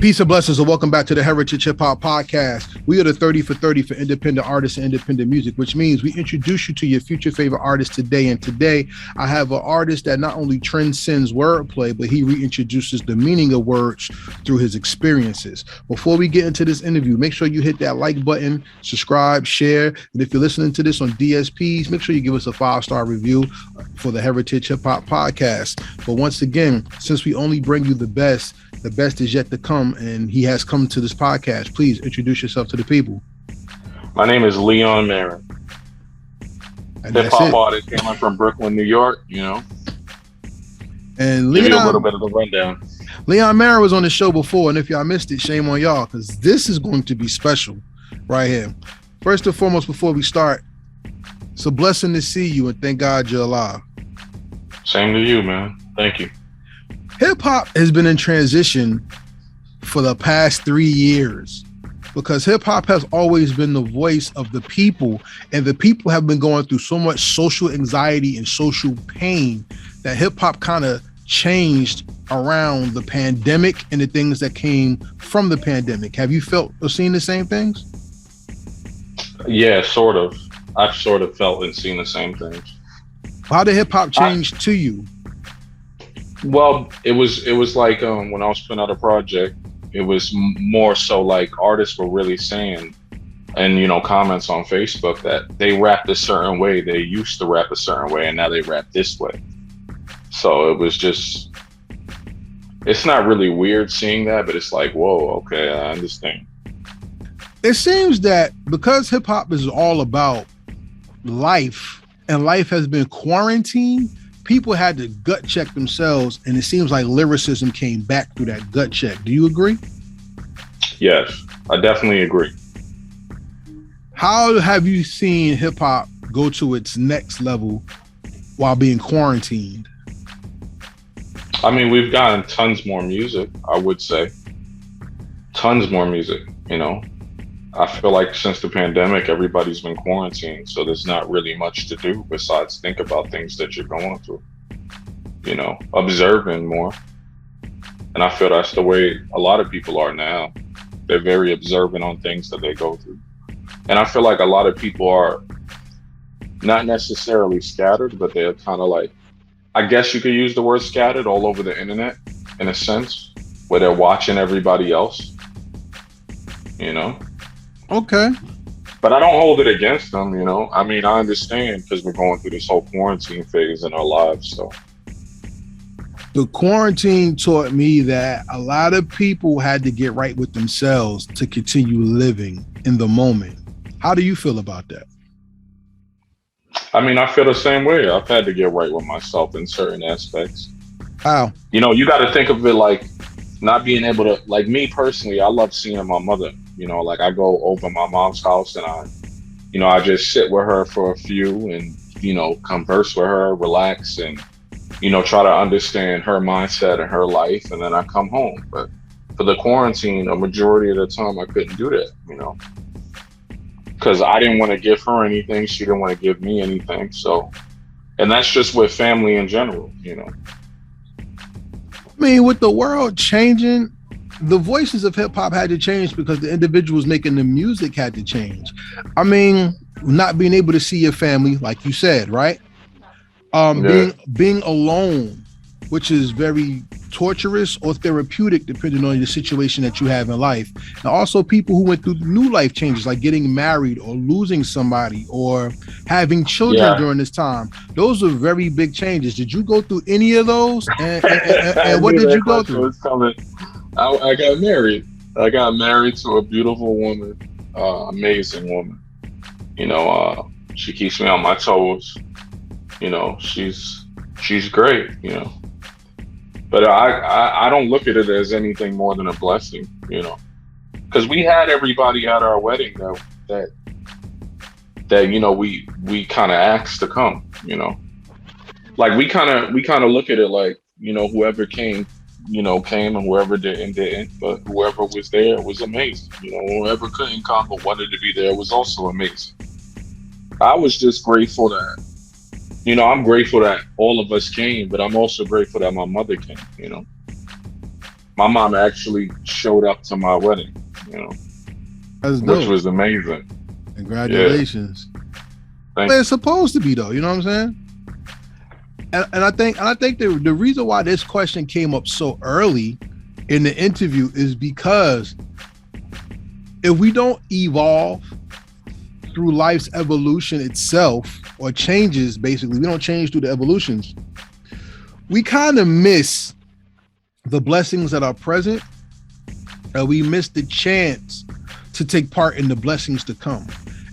Peace and blessings, and welcome back to the Heritage Hip Hop Podcast. We are the 30 for 30 for independent artists and independent music, which means we introduce you to your future favorite artists today. And today, I have an artist that not only transcends wordplay, but he reintroduces the meaning of words through his experiences. Before we get into this interview, make sure you hit that like button, subscribe, share. And if you're listening to this on DSPs, make sure you give us a 5-star review for the Heritage Hip Hop Podcast. But once again, since we only bring you the best is yet to come, and he has come to this podcast. Please introduce yourself to the people. My name is Leon Marin. Hip-hop artist came from Brooklyn, New York, you know. And Give you a little bit of the rundown. Leon Marin was on the show before, and if y'all missed it, shame on y'all, because this is going to be special right here. First and foremost, before we start, it's a blessing to see you, and thank God you're alive. Same to you, man. Thank you. Hip-hop has been in transition for the past 3 years because hip-hop has always been the voice of the people, and the people have been going through so much social anxiety and social pain that hip-hop kind of changed around the pandemic and the things that came from the pandemic. Have you felt or seen the same things? Yeah, sort of. I've sort of felt and seen the same things. How did hip-hop change to you? Well, it was like when I was putting out a project, it was more so like artists were really saying, and you know, comments on Facebook that they rapped a certain way, they used to rap a certain way, and now they rap this way. So it was just, it's not really weird seeing that, but it's like, whoa, okay, I understand. It seems that because hip hop is all about life, and life has been quarantined, people had to gut check themselves, and it seems like lyricism came back through that gut check. Do you agree? Yes, I definitely agree. How have you seen hip hop go to its next level while being quarantined? I mean, we've gotten tons more music, I would say. Tons more music, you know. I feel like since the pandemic, everybody's been quarantined, so there's not really much to do besides think about things that you're going through, you know, observing more. And I feel that's the way a lot of people are now. They're very observant on things that they go through. And I feel like a lot of people are not necessarily scattered, but they're kind of like, I guess you could use the word scattered all over the internet, in a sense, where they're watching everybody else, you know? Okay. But I don't hold it against them, you know? I mean, I understand because we're going through this whole quarantine phase in our lives, so. The quarantine taught me that a lot of people had to get right with themselves to continue living in the moment. How do you feel about that? I mean, I feel the same way. I've had to get right with myself in certain aspects. How? You know, you got to think of it like not being able to, like me personally, I love seeing my mother. You know, like I go over my mom's house and I just sit with her for a few and, you know, converse with her, relax and, you know, try to understand her mindset and her life. And then I come home. But for the quarantine, a majority of the time I couldn't do that, you know, because I didn't want to give her anything. She didn't want to give me anything. So, and that's just with family in general, you know. I mean, with the world changing, the voices of hip hop had to change because the individuals making the music had to change. I mean, not being able to see your family, like you said, right? Being alone, which is very torturous or therapeutic, depending on the situation that you have in life. And also people who went through new life changes, like getting married or losing somebody or having children during this time. Those are very big changes. Did you go through any of those? And what did you go through? I got married. I got married to a beautiful woman, amazing woman. You know, she keeps me on my toes. You know, she's great, you know. But I don't look at it as anything more than a blessing, you know. Because we had everybody at our wedding that you know, we kind of asked to come, you know. Like we kind of look at it like, you know, whoever came, you know, came, and whoever didn't, but whoever was there was amazing. You know, whoever couldn't come but wanted to be there was also amazing. I was just grateful that, you know, I'm grateful that all of us came, but I'm also grateful that my mother came, you know. My mom actually showed up to my wedding, you know, That's dope. which was amazing. Congratulations. Thank It's supposed to be though, you know what I'm saying? And I think the reason why this question came up so early in the interview is because if we don't evolve through life's evolution itself, or changes, basically, we don't change through the evolutions, we kind of miss the blessings that are present, and we miss the chance to take part in the blessings to come.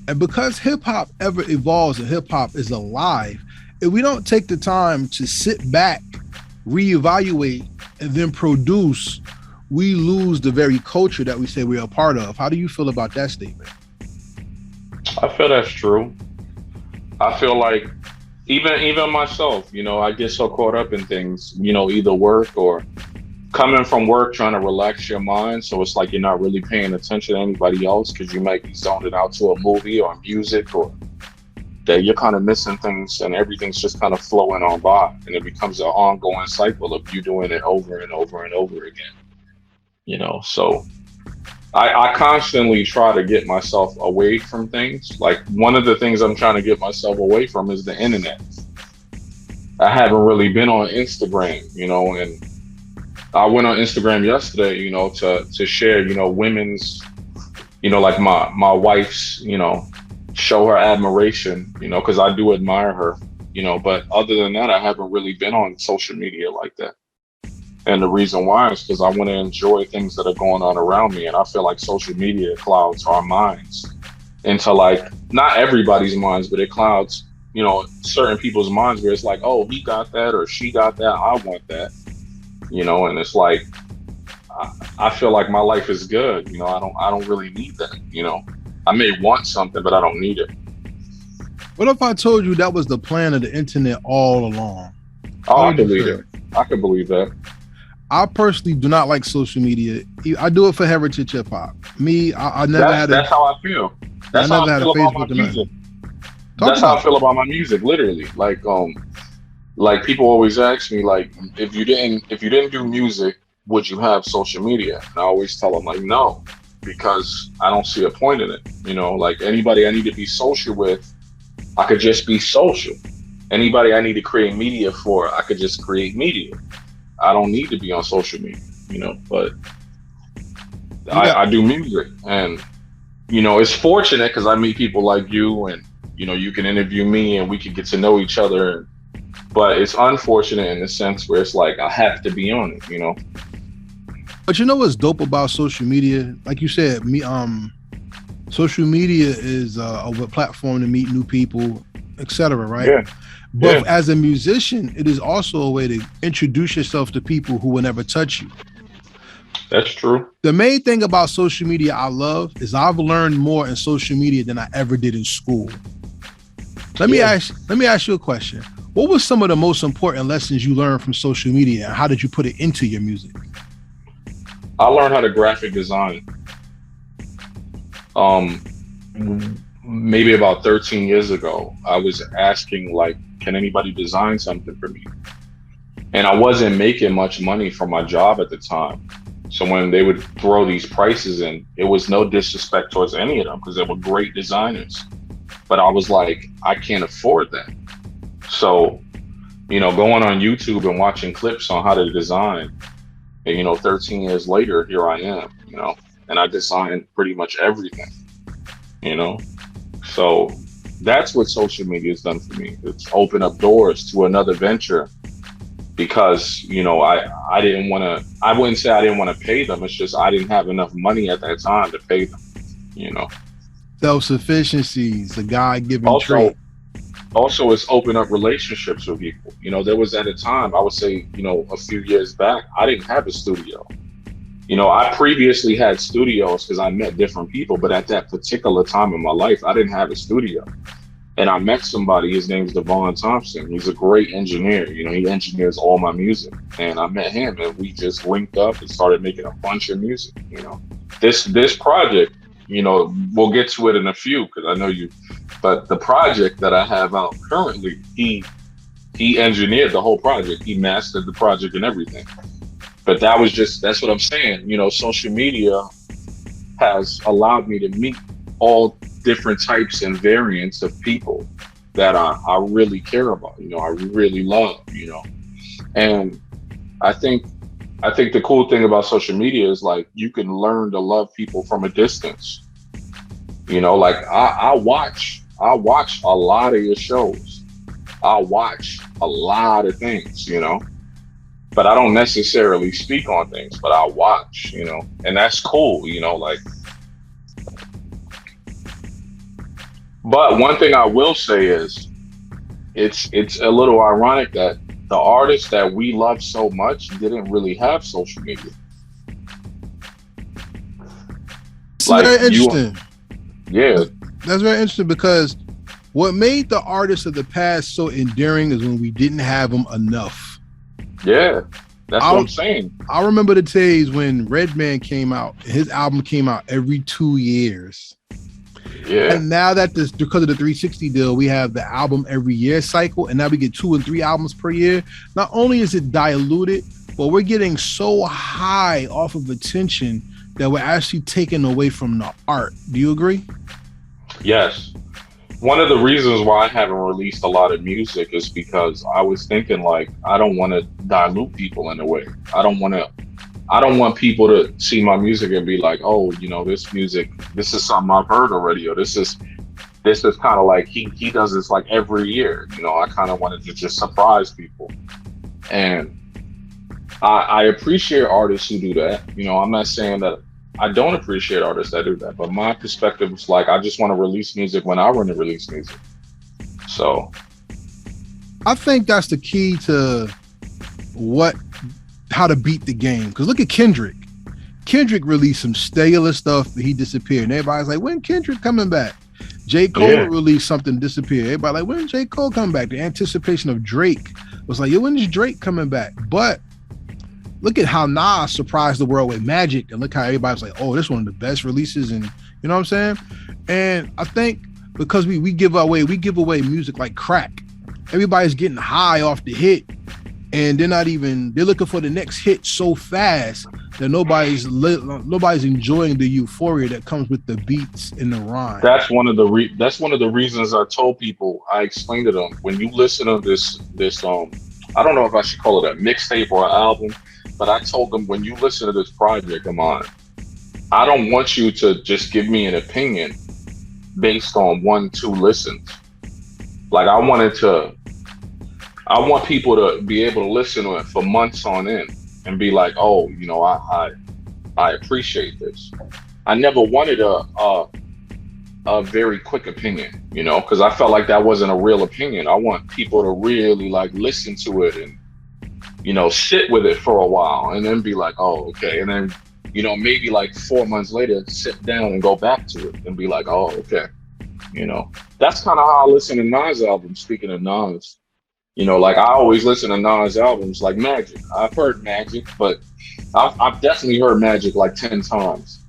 And because hip hop ever evolves and hip hop is alive, if we don't take the time to sit back, reevaluate, and then produce, we lose the very culture that we say we are a part of. How do you feel about that statement? I feel that's true. I feel like even myself, you know, I get so caught up in things, you know, either work or coming from work, trying to relax your mind. So it's like you're not really paying attention to anybody else because you might be zoning out to a movie or music, or that you're kind of missing things and everything's just kind of flowing on by. And it becomes an ongoing cycle of you doing it over and over and over again. You know, so I constantly try to get myself away from things. Like one of the things I'm trying to get myself away from is the internet. I haven't really been on Instagram, you know, and I went on Instagram yesterday, you know, to share, you know, women's, you know, like my wife's, you know, show her admiration, you know, because I do admire her, you know, but other than that, I haven't really been on social media like that. And the reason why is because I want to enjoy things that are going on around me. And I feel like social media clouds our minds into, like, not everybody's minds, but it clouds, you know, certain people's minds where it's like, oh, he got that or she got that, I want that, you know. And it's like, I feel like my life is good, you know. I don't really need that, you know. I may want something, but I don't need it. What if I told you that was the plan of the internet all along? Oh, I believe it. I can believe that. I personally do not like social media. I do it for heritage hip hop. Me, I never had. That's how I feel. That's how I feel about my music. That's how I feel about my music. Literally, like people always ask me, like, if you didn't do music, would you have social media? And I always tell them, like, no, because I don't see a point in it. You know, like anybody I need to be social with, I could just be social. Anybody I need to create media for, I could just create media. I don't need to be on social media, you know, but I do music, and, you know, it's fortunate because I meet people like you, and, you know, you can interview me and we can get to know each other, but it's unfortunate in the sense where it's like, I have to be on it, you know? But you know what's dope about social media? Like you said, social media is a platform to meet new people, etc., right? Yeah. But as a musician, it is also a way to introduce yourself to people who will never touch you. That's true. The main thing about social media I love is I've learned more in social media than I ever did in school. Let me ask you a question. What was some of the most important lessons you learned from social media, and how did you put it into your music? I learned how to graphic design. Maybe about 13 years ago, I was asking, like, can anybody design something for me? And I wasn't making much money from my job at the time. So when they would throw these prices in, it was no disrespect towards any of them because they were great designers. But I was like, I can't afford that. So, you know, going on YouTube and watching clips on how to design, and, you know, 13 years later, here I am, you know, and I design pretty much everything, you know. So that's what social media has done for me. It's opened up doors to another venture because, you know, I didn't want to, I wouldn't say I didn't want to pay them. It's just I didn't have enough money at that time to pay them, you know. Self-sufficiency is a God-given trait. Also, it's opened up relationships with people. You know, there was at a time, I would say, you know, a few years back, I didn't have a studio. You know, I previously had studios because I met different people, but at that particular time in my life, I didn't have a studio. And I met somebody, his name's Devon Thompson. He's a great engineer. You know, he engineers all my music. And I met him and we just linked up and started making a bunch of music, you know. This project, you know, we'll get to it in a few because I know you, but the project that I have out currently, he engineered the whole project. He mastered the project and everything. But that's what I'm saying. You know, social media has allowed me to meet all different types and variants of people that I really care about, you know, I really love, you know. And I think the cool thing about social media is like you can learn to love people from a distance. You know, like I watch a lot of your shows. I watch a lot of things, you know, but I don't necessarily speak on things, but I watch, you know, and that's cool, you know, like. But one thing I will say is it's a little ironic that the artists that we love so much didn't really have social media. It's Like very you, interesting. yeah, That's very interesting because what made the artists of the past so endearing is when we didn't have them enough. yeah, that's what I'm saying. I remember the days when Redman came out. His album came out every 2 years. Yeah, And now that because of the 360 deal, we have the album every year cycle, and now we get 2 and 3 albums per year. Not only is it diluted, but we're getting so high off of attention that we're actually taking away from the art. Do you agree? yes. One of the reasons why I haven't released a lot of music is because I was thinking like I don't want to dilute people in a way. I don't want people to see my music and be like, oh, you know, this is something I've heard already, or this is kind of like he does this like every year. You know, I kind of wanted to just surprise people, and I appreciate artists who do that. You know, I'm not saying that I don't appreciate artists that do that, but my perspective is like I just want to release music when I want to release music. So I think that's the key to how to beat the game. Because look at Kendrick. Kendrick released some stellar stuff, but he disappeared. And everybody's like, when Kendrick coming back? J. Cole released something, disappeared. Everybody like, when J. Cole coming back? The anticipation of Drake was like, yo, when is Drake coming back? But look at how Nas surprised the world with Magic, and look how everybody's like, oh, this is one of the best releases, and you know what I'm saying? And I think because we give away music like crack, everybody's getting high off the hit, and they're looking for the next hit so fast that nobody's enjoying the euphoria that comes with the beats and the rhyme. that's one of the reasons I told people. I explained to them, when you listen to this I don't know if I should call it a mixtape or an album, but I told them, when you listen to this project of mine, I don't want you to just give me an opinion based on 1-2 listens. Like I want people to be able to listen to it for months on end and be like, oh, you know, I appreciate this. I never wanted a very quick opinion, you know, because I felt like that wasn't a real opinion. I want people to really like listen to it and, you know, sit with it for a while and then be like, oh, okay. And then, you know, maybe like 4 months later, sit down and go back to it and be like, oh, okay. You know, that's kind of how I listen to Nas albums. Speaking of Nas, you know, like I always listen to Nas albums like Magic. I've heard Magic, but I've definitely heard Magic like 10 times,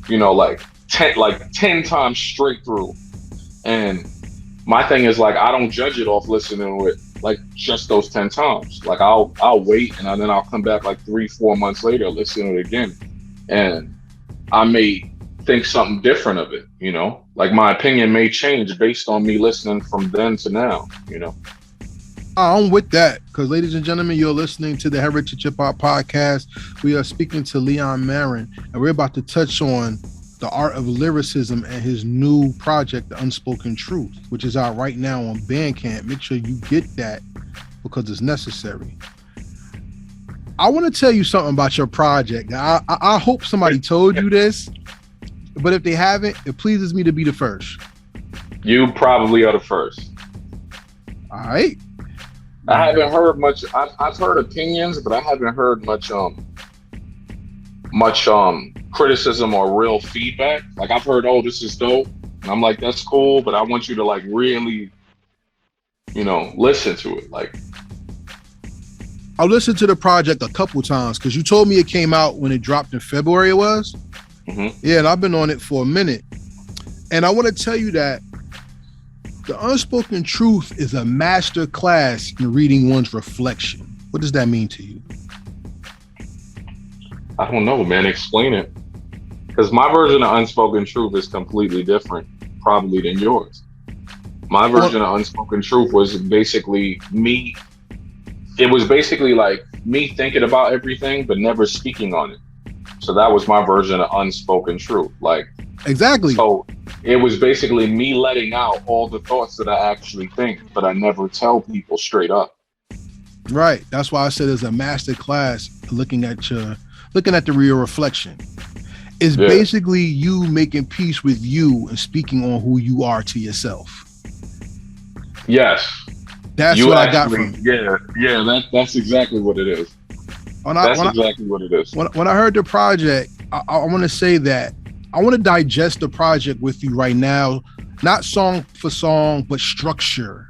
you know, like 10 times straight through. And my thing is like, I don't judge it off listening to it like just those 10 times. Like I'll wait, and then I'll come back like 3-4 months later, listen to it again, and I may think something different of it, you know, like my opinion may change based on me listening from then to now, you know. I'm with that, because ladies and gentlemen, you're listening to the Heritage Hip Hop Podcast. We are speaking to Leon Marin, and we're about to touch on the art of lyricism and his new project, The Unspoken Truth, which is out right now on Bandcamp. Make sure you get that because it's necessary. I want to tell you something about your project. I hope somebody told you this, but if they haven't, it pleases me to be the first. You probably are the first. All right. I haven't heard much. I've heard opinions, but I haven't heard much criticism or real feedback. Like I've heard, oh, this is dope, and I'm like, that's cool, but I want you to like really, you know, listen to it. Like I listened to the project a couple times because you told me it came out when it dropped in February. It was, yeah, and I've been on it for a minute, and I want to tell you that The Unspoken Truth is a master class in reading one's reflection. What does that mean to you? I don't know, man. Explain it. Because my version of Unspoken Truth is completely different, probably, than yours. My version of Unspoken Truth was basically me. It was basically like me thinking about everything, but never speaking on it. So that was my version of Unspoken Truth. Like, Exactly. so it was basically me letting out all the thoughts that I actually think, but I never tell people straight up. Right. That's why I said it's a master class looking at the real reflection. It's basically you making peace with you and speaking on who you are to yourself. Yes. That's what I got from it. Yeah, that's exactly what it is. That's exactly what it is. When I heard the project, I want to say that I want to digest the project with you right now, not song for song, but structure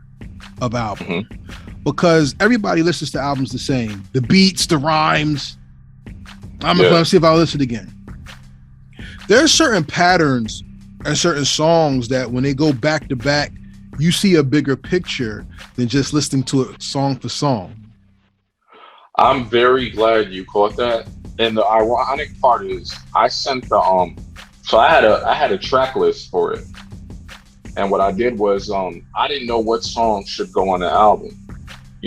of album. Mm-hmm. Because everybody listens to albums the same. The beats, the rhymes. I'm going to see if I'll listen again. There's certain patterns and certain songs that when they go back to back, you see a bigger picture than just listening to it song for song. I'm very glad you caught that. And the ironic part is I sent the so I had a track list for it. And what I did was I didn't know what songs should go on the album,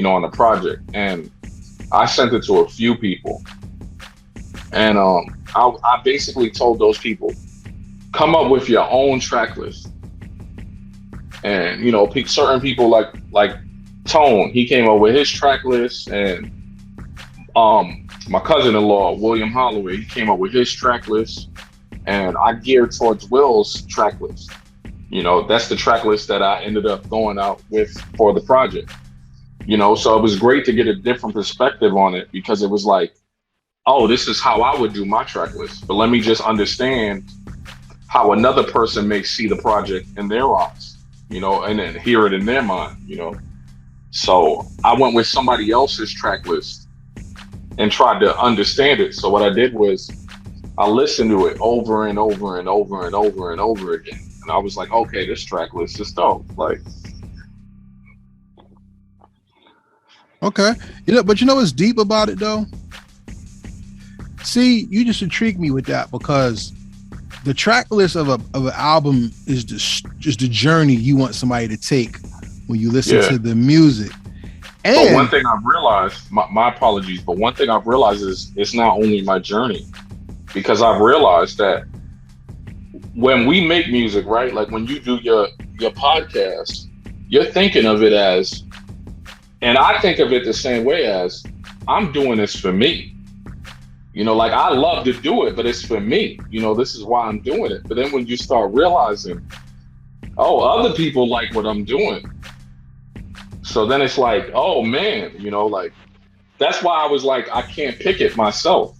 on the project. And I sent it to a few people. And I basically told those people, come up with your own track list. And certain people like Tone, he came up with his track list, and my cousin-in-law William Holloway, he came up with his track list, and I geared towards Will's track list. That's the track list that I ended up going out with for the project. So it was great to get a different perspective on it, because it was like, oh, this is how I would do my track list, but let me just understand how another person may see the project in their eyes, and then hear it in their mind, So I went with somebody else's track list and tried to understand it. So what I did was I listened to it over and over and over and over and over again. And I was like, okay, this track list is dope. Like, okay. But what's deep about it though? See, you just intrigued me with that, because the track list of an album is just the journey you want somebody to take when you listen to the music. And but one thing I've realized, my apologies, but one thing I've realized is it's not only my journey, because I've realized that when we make music, right? Like when you do your podcast, you're thinking of it as, and I think of it the same way as, I'm doing this for me. Like I love to do it, but it's for me. This is why I'm doing it. But then when you start realizing, oh, other people like what I'm doing. So then it's like, oh man, like that's why I was like, I can't pick it myself.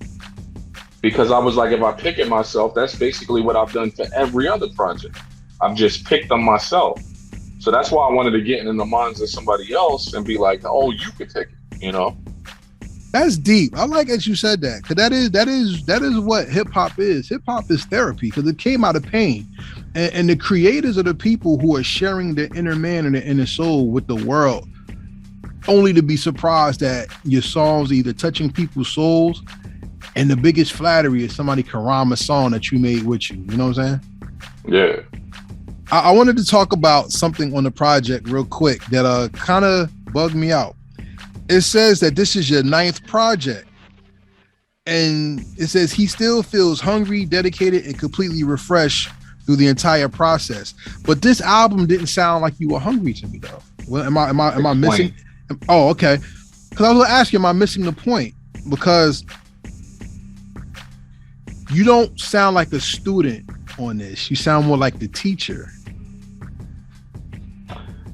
Because I was like, if I pick it myself, that's basically what I've done for every other project. I've just picked them myself. So that's why I wanted to get in the minds of somebody else and be like, oh, you could pick it, That's deep. I like that you said that, because that is what hip hop is. Hip hop is therapy, because it came out of pain, and the creators are the people who are sharing their inner man and their inner soul with the world, only to be surprised that your songs are either touching people's souls, and the biggest flattery is somebody can rhyme a song that you made with you. You know what I'm saying? Yeah. I wanted to talk about something on the project real quick that kind of bugged me out. It says that this is your 9th project, and it says he still feels hungry, dedicated, and completely refreshed through the entire process. But this album didn't sound like you were hungry to me, though. Well, am I missing? Oh, okay. Because I was gonna ask you, am I missing the point? Because you don't sound like a student on this. You sound more like the teacher.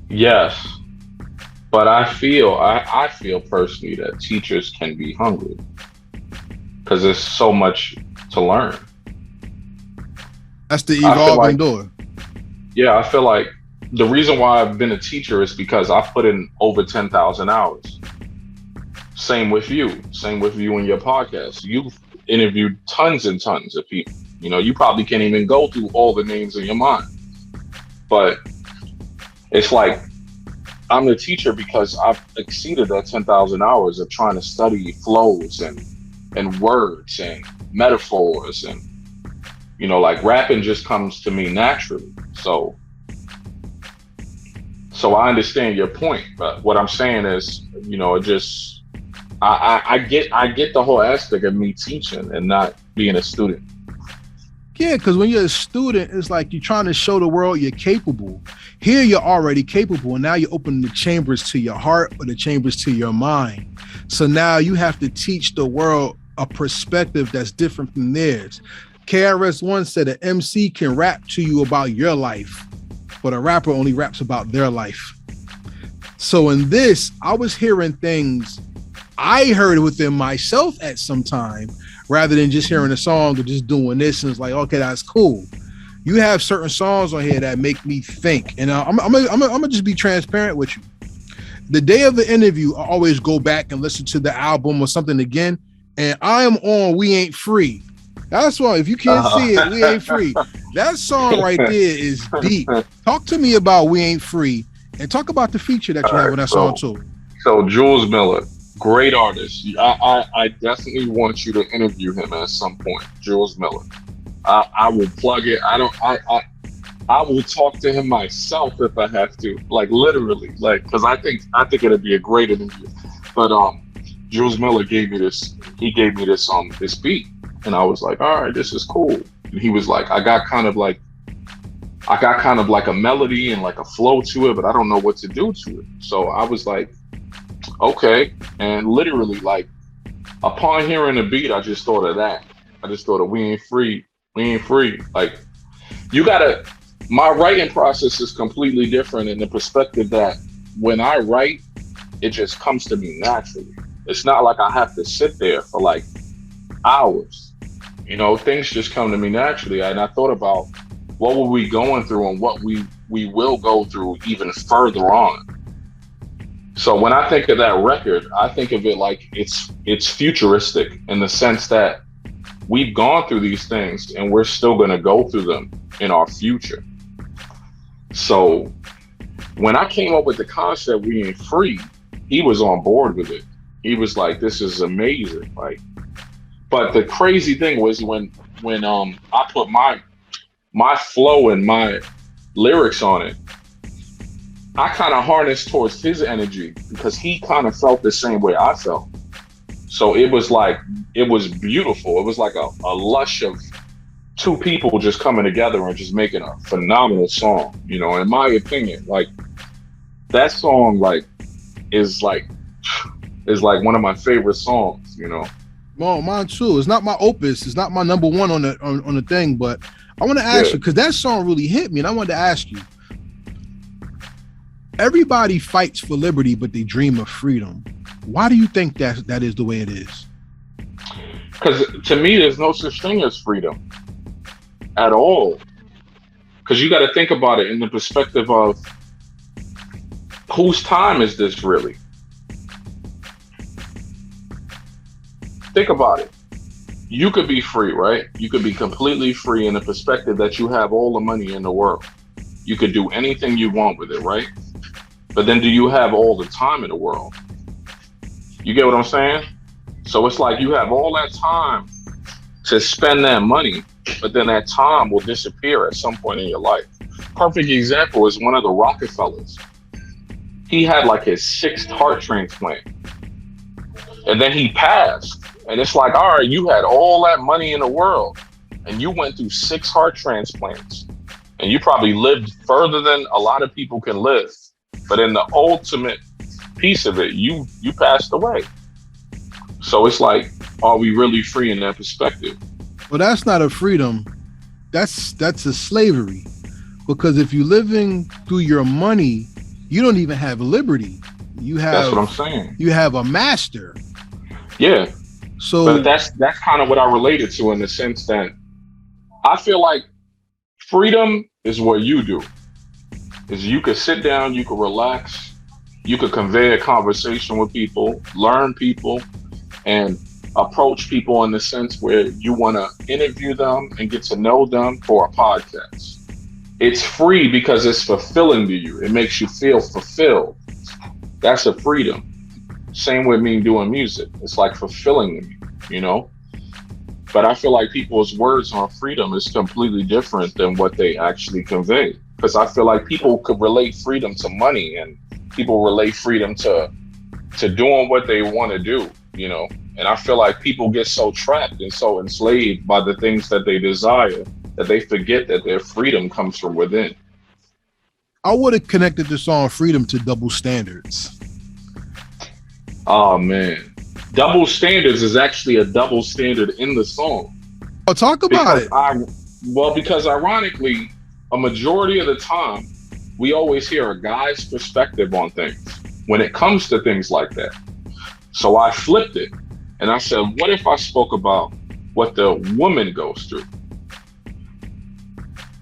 Yes. But I feel personally that teachers can be hungry, because there's so much to learn. That's the evolving door. Yeah, I feel like the reason why I've been a teacher is because I've put in over 10,000 hours. Same with you in your podcast. You've interviewed tons and tons of people. You probably can't even go through all the names in your mind. But it's like, I'm the teacher because I've exceeded that 10,000 hours of trying to study flows and words and metaphors and, you know, like rapping just comes to me naturally. So I understand your point, but what I'm saying is, you know, it just, I get the whole aspect of me teaching and not being a student. Yeah, because when you're a student, it's like you're trying to show the world you're capable. Here, you're already capable, and now you're opening the chambers to your heart or the chambers to your mind. So now you have to teach the world a perspective that's different from theirs. KRS-One said an MC can rap to you about your life, but a rapper only raps about their life. So in this, I was hearing things I heard within myself at some time, rather than just hearing a song or just doing this. And it's like, okay, that's cool. You have certain songs on here that make me think. And I'm gonna just be transparent with you. The day of the interview, I always go back and listen to the album or something again. And I am on We Ain't Free. That's why, if you can't see it, We Ain't Free. That song right there is deep. Talk to me about We Ain't Free and talk about the feature that you have on that song too. So Jules Miller, great artist. I definitely want you to interview him at some point. Jules Miller. I will plug it. I will talk to him myself if I have to, like literally, like, because I think it'd be a great interview. But Jules Miller gave me this. He gave me this beat, and I was like, all right, this is cool. And he was like, I got kind of like a melody and like a flow to it, but I don't know what to do to it. So I was like, okay. And literally, like, upon hearing the beat, I just thought of that. I just thought of We Ain't Free. We ain't free. Like, my writing process is completely different in the perspective that when I write, it just comes to me naturally. It's not like I have to sit there for like hours. You know, things just come to me naturally. And I thought about what were we going through and what we will go through even further on. So when I think of that record, I think of it like it's futuristic in the sense that we've gone through these things and we're still going to go through them in our future. So when I came up with the concept We Ain't Free, he was on board with it. He was like, this is amazing. Like, but the crazy thing was when I put my flow and my lyrics on it, I kind of harnessed towards his energy because he kind of felt the same way I felt. So it was beautiful. It was like a lush of two people just coming together and just making a phenomenal song. You know, in my opinion, like that song, is one of my favorite songs. You know. Well, mine too. It's not my opus. It's not my number one on the thing. But I want to ask you, because that song really hit me, and I wanted to ask you. Everybody fights for liberty, but they dream of freedom. Why do you think that is the way it is? Because to me, there's no such thing as freedom at all. Because you got to think about it in the perspective of whose time is this really? Think about it. You could be free, right? You could be completely free in the perspective that you have all the money in the world. You could do anything you want with it, right? But then do you have all the time in the world? You get what I'm saying? So it's like you have all that time to spend that money, but then that time will disappear at some point in your life. Perfect example is one of the Rockefellers. He had like his 6th heart transplant. And then he passed. And it's like, all right, you had all that money in the world and you went through 6 heart transplants. And you probably lived further than a lot of people can live. But in the ultimate piece of it, you passed away. So it's like, are we really free in that perspective? Well, that's not a freedom. That's a slavery. Because if you're living through your money, you don't even have liberty. That's what I'm saying. You have a master. Yeah. So but that's kind of what I related to in the sense that I feel like freedom is what you do. Is you could sit down, you could relax, you could convey a conversation with people, learn people, and approach people in the sense where you want to interview them and get to know them for a podcast. It's free because it's fulfilling to you. It makes you feel fulfilled. That's a freedom. Same with me doing music. It's like fulfilling to me, you know? But I feel like people's words on freedom is completely different than what they actually convey. Because I feel like people could relate freedom to money, and people relate freedom to doing what they want to do, you know. And I feel like people get so trapped and so enslaved by the things that they desire that they forget that their freedom comes from within. I would have connected the song Freedom to Double Standards. Oh man. Double standards is actually a double standard in the song. Oh, talk about it. Because ironically, a majority of the time, we always hear a guy's perspective on things when it comes to things like that. So I flipped it and I said, what if I spoke about what the woman goes through?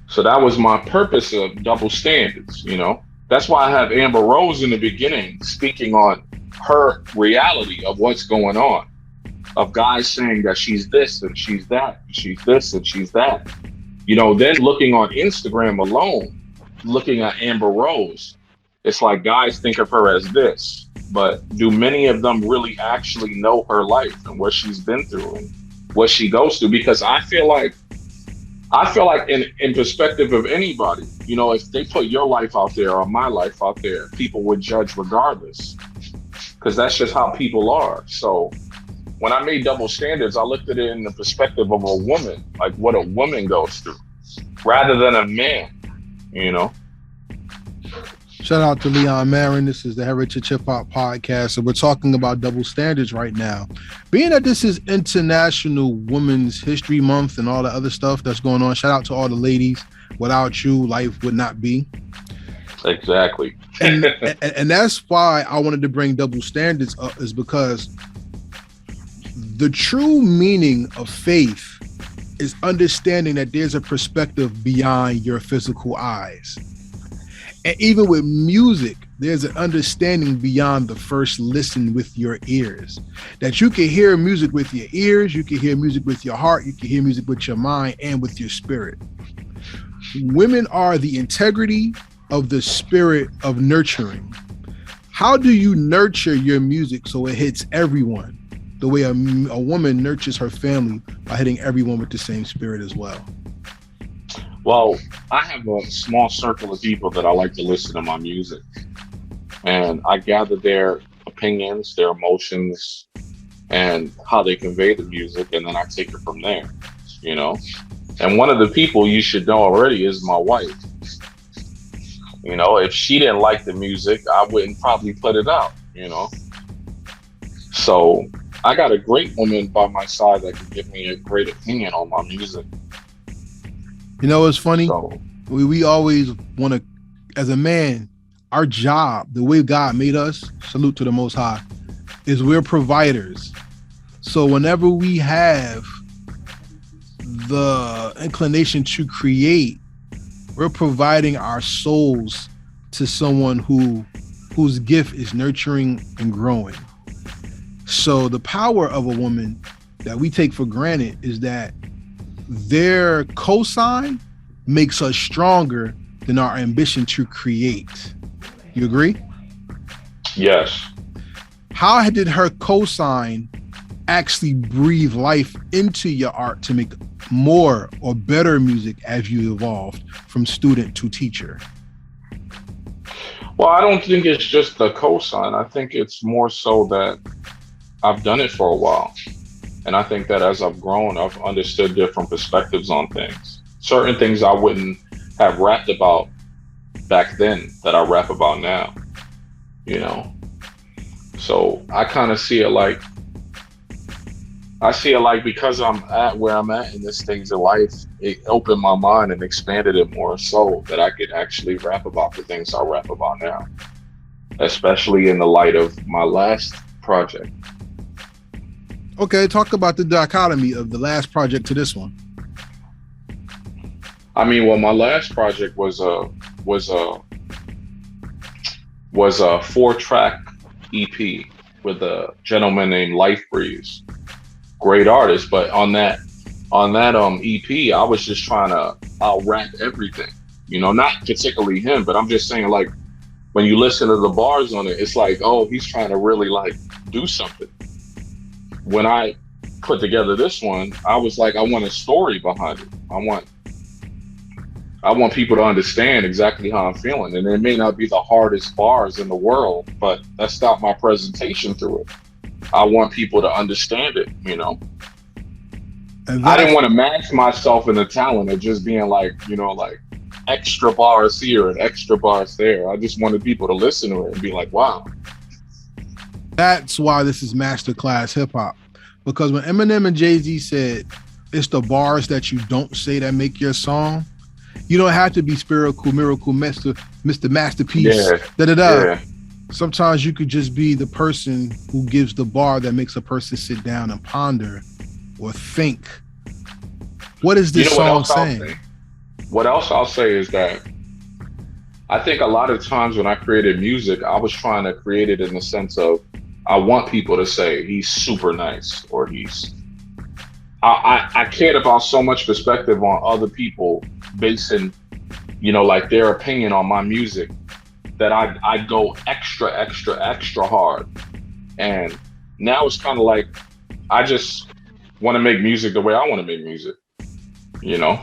So that was my purpose of double standards, you know. That's why I have Amber Rose in the beginning speaking on her reality of what's going on, of guys saying that she's this and she's that, she's this and she's that. You know, then looking on Instagram alone, looking at Amber Rose, it's like guys think of her as this, but do many of them really actually know her life and what she's been through and what she goes through? Because I feel like in perspective of anybody, you know, if they put your life out there or my life out there, people would judge regardless, because that's just how people are. So when I made Double Standards, I looked at it in the perspective of a woman, like what a woman goes through, rather than a man, you know. Shout out to Leon Marin. This is the Heritage Hip Hop Podcast, and we're talking about double standards right now. Being that this is International Women's History Month and all the other stuff that's going on, shout out to all the ladies. Without you, life would not be. Exactly. and that's why I wanted to bring double standards up, is because the true meaning of faith is understanding that there's a perspective beyond your physical eyes. And even with music, there's an understanding beyond the first listen with your ears. That you can hear music with your ears, you can hear music with your heart, you can hear music with your mind and with your spirit. Women are the integrity of the spirit of nurturing. How do you nurture your music so it hits everyone the way a woman nurtures her family, by hitting everyone with the same spirit as well? Well, I have a small circle of people that I like to listen to my music, and I gather their opinions, their emotions, and how they convey the music, and then I take it from there, you know. And one of the people you should know already is my wife. You know, if she didn't like the music, I wouldn't probably put it out, you know. So I got a great woman by my side that can give me a great opinion on my music. You know, it's funny. So, we always want to, as a man, our job, the way God made us, salute to the Most High, is we're providers. So whenever we have the inclination to create, we're providing our souls to someone whose gift is nurturing and growing. So the power of a woman that we take for granted is that their cosign makes us stronger than our ambition to create. You agree? yes. How did her cosign actually breathe life into your art to make more or better music as you evolved from student to teacher? Well, I don't think it's just the cosign. I think it's more so that I've done it for a while. And I think that as I've grown, I've understood different perspectives on things. Certain things I wouldn't have rapped about back then that I rap about now, you know? So I kind of see it like, because I'm at where I'm at in this stage of life, it opened my mind and expanded it more so that I could actually rap about the things I rap about now, especially in the light of my last project. Okay, talk about the dichotomy of the last project to this one. I mean, well, my last project was a 4-track EP with a gentleman named Life Breeze. Great artist, but on that EP, I was just trying to out-rap everything. You know, not particularly him, but I'm just saying, like, when you listen to the bars on it, it's like, oh, he's trying to really like do something. When I put together this one, I was like, I want a story behind it. I want people to understand exactly how I'm feeling. And it may not be the hardest bars in the world, but that's not my presentation through it. I want people to understand it, you know. I didn't want to match myself in the talent of just being like, you know, like extra bars here and extra bars there. I just wanted people to listen to it and be like, wow. That's why this is masterclass hip hop. Because when Eminem and Jay-Z said it's the bars that you don't say that make your song, you don't have to be spiritual, miracle, Mr. Masterpiece. Yeah. Sometimes you could just be the person who gives the bar that makes a person sit down and ponder or think. What is this song saying? What else I'll say is that I think a lot of times when I created music, I was trying to create it in the sense of I want people to say he's super nice or I cared about so much perspective on other people basing, you know, like their opinion on my music that I go extra hard. And now it's kind of like, I just want to make music the way I want to make music, you know?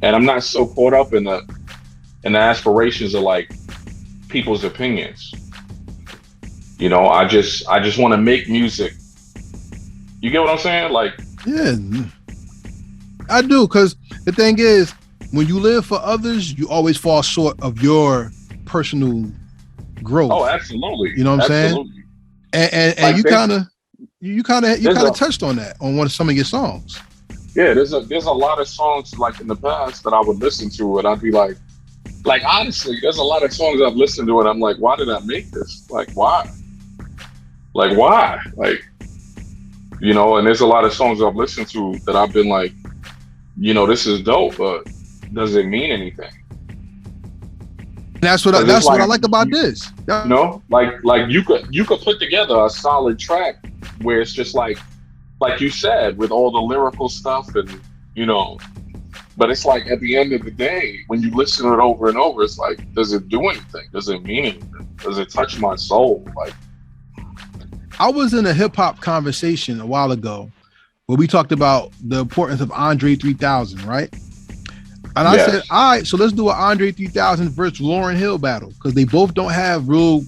And I'm not so caught up in the aspirations of like people's opinions. You know, I just want to make music. You get what I'm saying? Like, yeah, I do. Cause the thing is, when you live for others, you always fall short of your personal growth. Oh, absolutely. You know what I'm saying? And like you kind of touched on that on some of your songs. Yeah, there's a lot of songs like in the past that I would listen to and I'd be like honestly, there's a lot of songs I've listened to and I'm like, why did I make this? Like, why? Like, you know, and there's a lot of songs I've listened to that I've been like, you know, this is dope, but does it mean anything? That's what I like about this. You know, like you could put together a solid track where it's just like you said, with all the lyrical stuff and, you know, but it's like at the end of the day, when you listen to it over and over, it's like, does it do anything? Does it mean anything? Does it touch my soul? Like, I was in a hip hop conversation a while ago where we talked about the importance of Andre 3000, right? And I said, all right, so let's do an Andre 3000 versus Lauryn Hill battle, because they both don't have real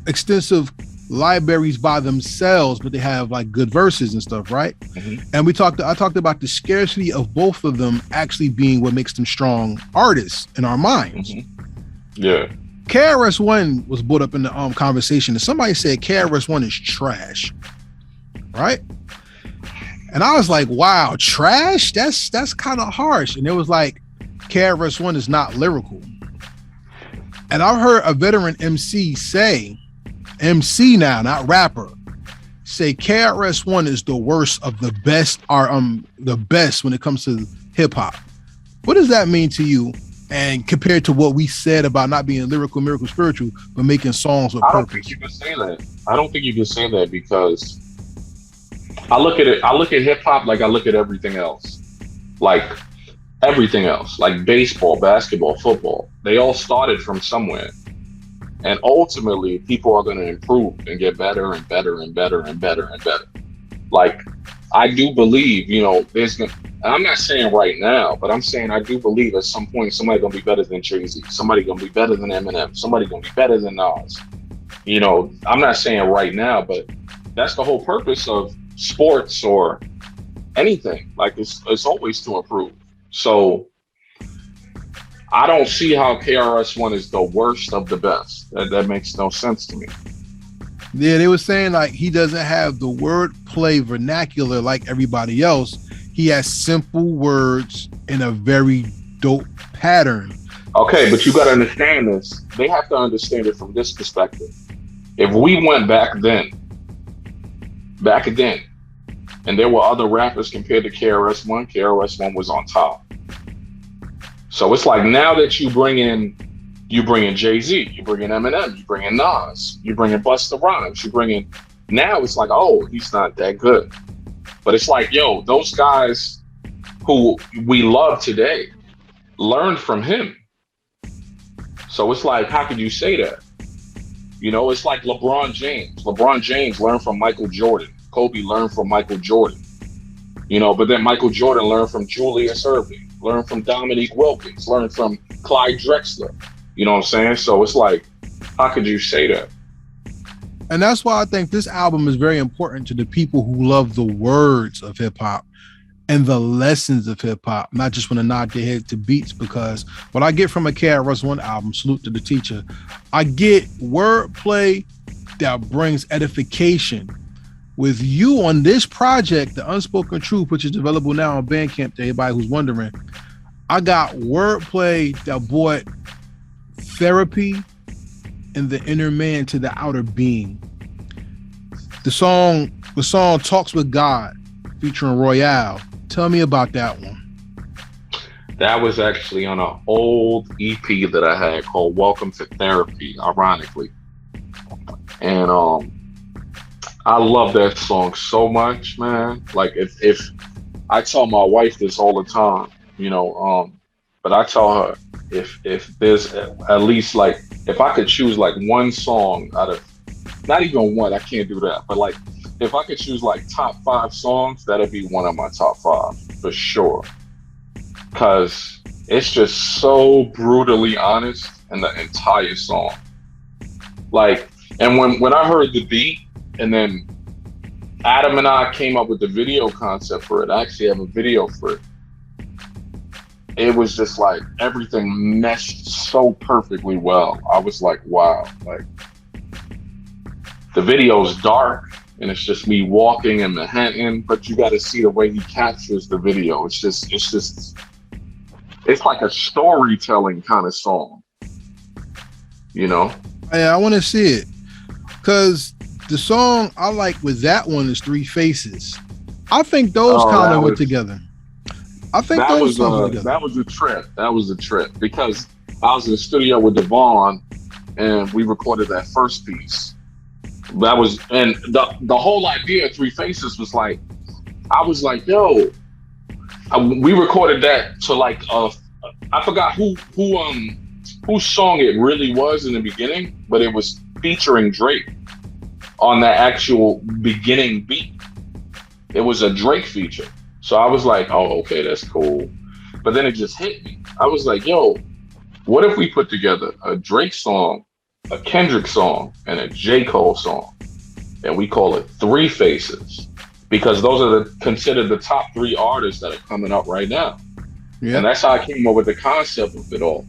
extensive libraries by themselves, but they have like good verses and stuff, right? Mm-hmm. And I talked about the scarcity of both of them actually being what makes them strong artists in our minds. Mm-hmm. Yeah. KRS-One was brought up in the conversation, and somebody said KRS-One is trash, right? And I was like, wow, trash? That's kind of harsh. And it was like, KRS-One is not lyrical. And I've heard a veteran MC now, not rapper, say KRS-One is the worst of the best, the best when it comes to hip hop. What does that mean to you? And compared to what we said about not being lyrical, miracle, spiritual, but making songs with purpose. I don't think you can say that. I don't think you can say that because I look at hip hop like I look at everything else. Like everything else, like baseball, basketball, football. They all started from somewhere. And ultimately, people are going to improve and get better and better and better and better and better. Like, I do believe, you know, I'm not saying right now, but I'm saying I do believe at some point somebody's going to be better than Jay-Z. Somebody going to be better than Eminem. Somebody going to be better than Nas. You know, I'm not saying right now, but that's the whole purpose of sports or anything. Like, it's always to improve. So I don't see how KRS-One is the worst of the best. That makes no sense to me. Yeah, they were saying like he doesn't have the wordplay vernacular like everybody else. He has simple words in a very dope pattern. Okay, but you got to understand this. They have to understand it from this perspective. If we went back then, and there were other rappers compared to KRS-One, KRS-One was on top. So it's like now that you bring in Jay-Z, you bring in Eminem, you bring in Nas, you bring in Busta Rhymes, now it's like, oh, he's not that good. But it's like, yo, those guys who we love today learned from him. So it's like, how could you say that? You know, it's like LeBron James. LeBron James learned from Michael Jordan. Kobe learned from Michael Jordan. You know, but then Michael Jordan learned from Julius Erving, learned from Dominique Wilkins, learned from Clyde Drexler. You know what I'm saying? So it's like, how could you say that? And that's why I think this album is very important to the people who love the words of hip hop and the lessons of hip hop, not just want to nod their head to beats. Because what I get from a KRS-One album, Salute to the Teacher, I get wordplay that brings edification. With you on this project, The Unspoken Truth, which is available now on Bandcamp to everybody who's wondering, I got wordplay that brought therapy and the inner man to the outer being. The song Talks with God, featuring Royale. Tell me about that one. That was actually on an old EP that I had called Welcome to Therapy, ironically. And I love that song so much, man. Like if I tell my wife this all the time, you know, but I tell her if there's at least like, if I could choose like one song out of, not even one, I can't do that, but like if I could choose like top 5 songs, that'd be one of my top 5 for sure. Cause it's just so brutally honest in the entire song. Like, and when I heard the beat, and then Adam and I came up with the video concept for it. I actually have a video for it. It was just like everything meshed so perfectly well. I was like, wow. Like the video's dark and it's just me walking in Manhattan, but you got to see the way he captures the video. It's like a storytelling kind of song, you know? Yeah, I want to see it. Because the song I like with that one is Three Faces. I think those kind of went together. I think those songs went together. That was a trip. That was a trip because I was in the studio with Devon and we recorded that first piece. That was, and the whole idea of Three Faces was like, I was like, yo, we recorded that to like, I forgot whose song it really was in the beginning, but it was featuring Drake on that actual beginning beat. It was a Drake feature. So I was like, oh, okay, that's cool. But then it just hit me. I was like, yo, what if we put together a Drake song, a Kendrick song, and a J. Cole song, and we call it Three Faces? Because those are considered the top 3 artists that are coming up right now. Yeah. And that's how I came up with the concept of it all.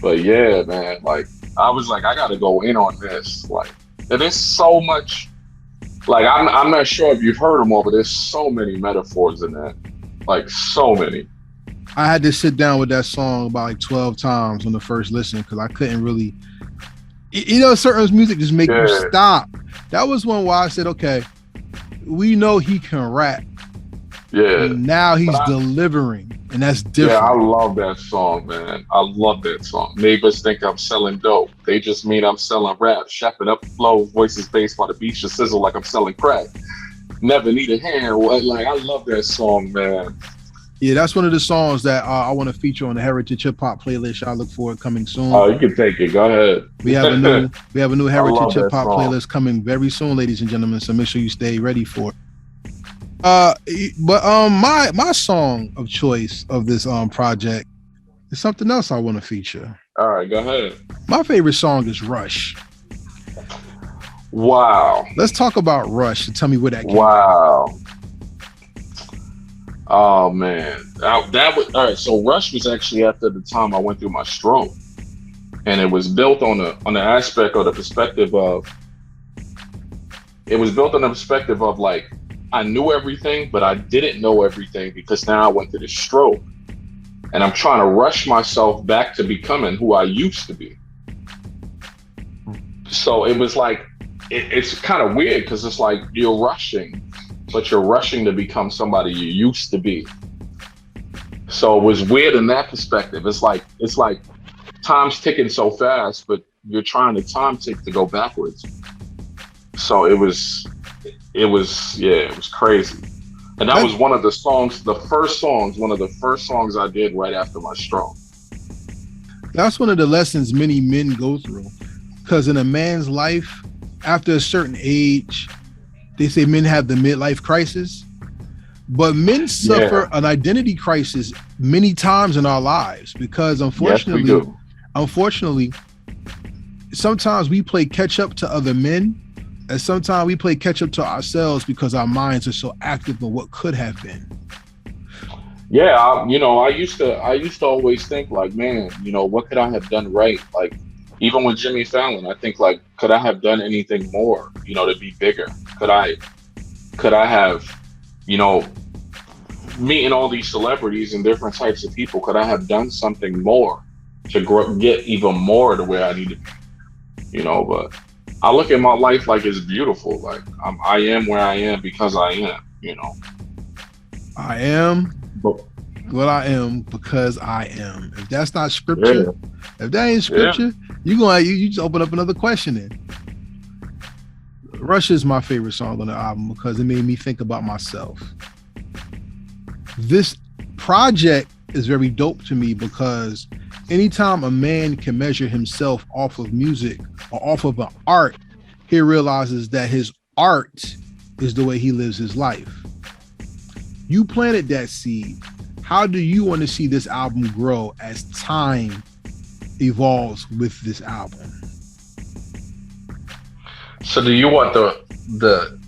But yeah, man, like, I was like, I gotta go in on this. Like, there's so much, like, I'm not sure if you've heard them all, but there's so many metaphors in that. Like, so many. I had to sit down with that song about like 12 times on the first listen because I couldn't really, you know, certain music just make you stop. That was one where I said, okay, we know he can rap. Yeah. And now he's delivering, and that's different. Yeah, I love that song, man. I love that song. Neighbors think I'm selling dope. They just mean I'm selling rap. Shepping up the flow, voices based by the beat just sizzle like I'm selling crack. Never need a hand. Like, I love that song, man. Yeah, that's one of the songs that I want to feature on the Heritage Hip Hop playlist. I look forward coming soon. Oh, you can take it. Go ahead. We have a new Heritage Hip Hop playlist coming very soon, ladies and gentlemen. So make sure you stay ready for it. But my song of choice of this project is something else I want to feature. All right, go ahead. My favorite song is Rush. Wow. Let's talk about Rush and tell me where that came from. Oh man, that was all right. So Rush was actually after the time I went through my stroke, and it was built on the aspect or the perspective of. It was built on the perspective of like I knew everything, but I didn't know everything because now I went through the stroke, and I'm trying to rush myself back to becoming who I used to be. So it was like it's kind of weird because it's like you're rushing. But you're rushing to become somebody you used to be. So it was weird in that perspective. It's like time's ticking so fast, but you're trying to time tick to go backwards. So it was crazy. And that was one of the songs, one of the first songs I did right after my stroke. That's one of the lessons many men go through. Because in a man's life, after a certain age, they say men have the midlife crisis, but men suffer an identity crisis many times in our lives because unfortunately, sometimes we play catch up to other men, and sometimes we play catch up to ourselves because our minds are so active in what could have been. Yeah, I used to always think like, man, what could I have done right? Like, even with Jimmy Fallon, I think like, could I have done anything more, to be bigger? Could I have, meeting all these celebrities and different types of people, could I have done something more to get even more to where I need to be? But I look at my life like it's beautiful. Like I am where I am because I am, I am what I am because I am. If that's not scripture, if that ain't scripture, you just open up another question then. Rush is my favorite song on the album because it made me think about myself. This project is very dope to me because anytime a man can measure himself off of music or off of an art, he realizes that his art is the way he lives his life. You planted that seed. How do you want to see this album grow as time evolves with this album? So do you want the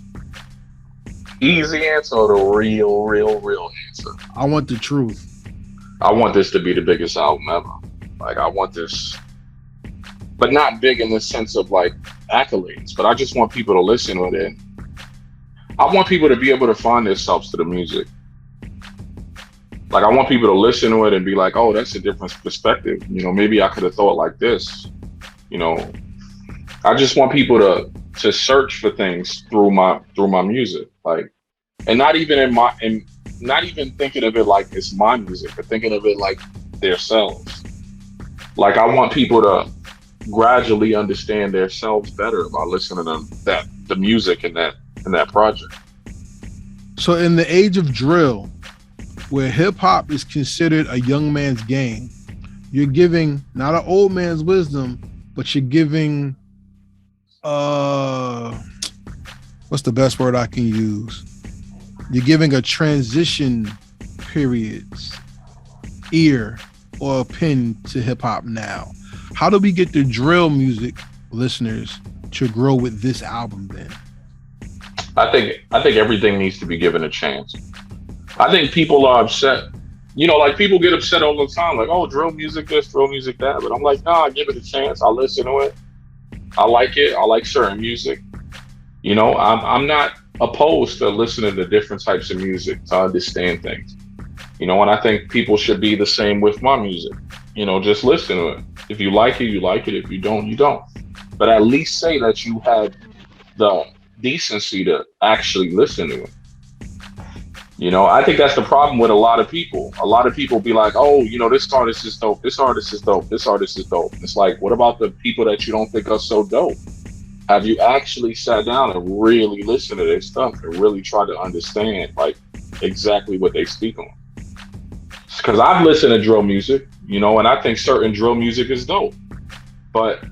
easy answer or the real answer? I want the truth. I want this to be the biggest album ever. Like, I want this, but not big in the sense of like accolades, but I just want people to listen to it. I want people to be able to find themselves to the music. Like, I want people to listen to it and be like, oh, that's a different perspective. Maybe I could have thought like this. I just want people to search for things through my music, like, and not even not even thinking of it like it's my music, but thinking of it like themselves. Like, I want people to gradually understand themselves better by listening to the music in that project. So in the age of drill, where hip hop is considered a young man's game, you're giving not an old man's wisdom, but you're giving what's the best word I can use? You're giving a transition period's ear or a pen to hip hop now. How do we get the drill music listeners to grow with this album then? I think everything needs to be given a chance. I think people are upset. Like, people get upset all the time, like, oh, drill music this, drill music that. But I'm like, nah, give it a chance. I listen to it. I like it. I like certain music. I'm not opposed to listening to different types of music to understand things. And I think people should be the same with my music. Just listen to it. If you like it, you like it. If you don't, you don't. But at least say that you had the decency to actually listen to it. I think that's the problem with a lot of people. A lot of people be like, oh, this artist is dope. This artist is dope. This artist is dope. It's like, what about the people that you don't think are so dope? Have you actually sat down and really listened to their stuff and really try to understand like exactly what they speak on? Because I've listened to drill music, and I think certain drill music is dope. But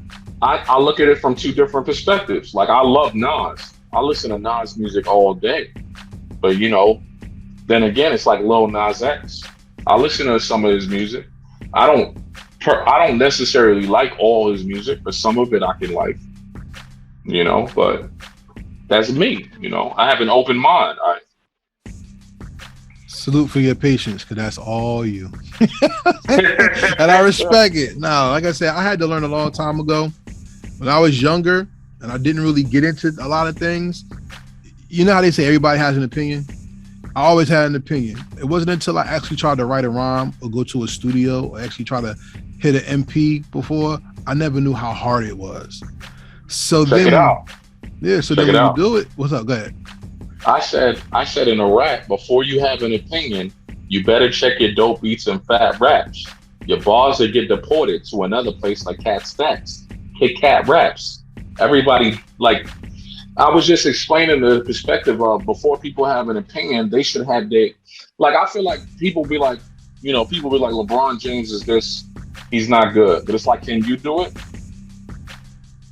I look at it from two different perspectives. Like, I love Nas. I listen to Nas music all day. But, then again, it's like Lil Nas X. I listen to some of his music. I don't necessarily like all his music, but some of it I can like. But that's me. I have an open mind. Salute for your patience, because that's all you. And I respect it. No, like I said, I had to learn a long time ago. When I was younger and I didn't really get into a lot of things, you know how they say everybody has an opinion? I always had an opinion. It wasn't until I actually tried to write a rhyme or go to a studio or actually try to hit an MP before, I never knew how hard it was. So Check it out. Yeah, so then when you do it, what's up? Go ahead. I said in a rap, before you have an opinion, you better check your dope beats and fat raps. Your bars will get deported to another place like Cat Stacks, Kit Kat Raps. Everybody, like, I was just explaining the perspective of before people have an opinion, they should have their, like, I feel like people be like, LeBron James is this, he's not good. But it's like, can you do it?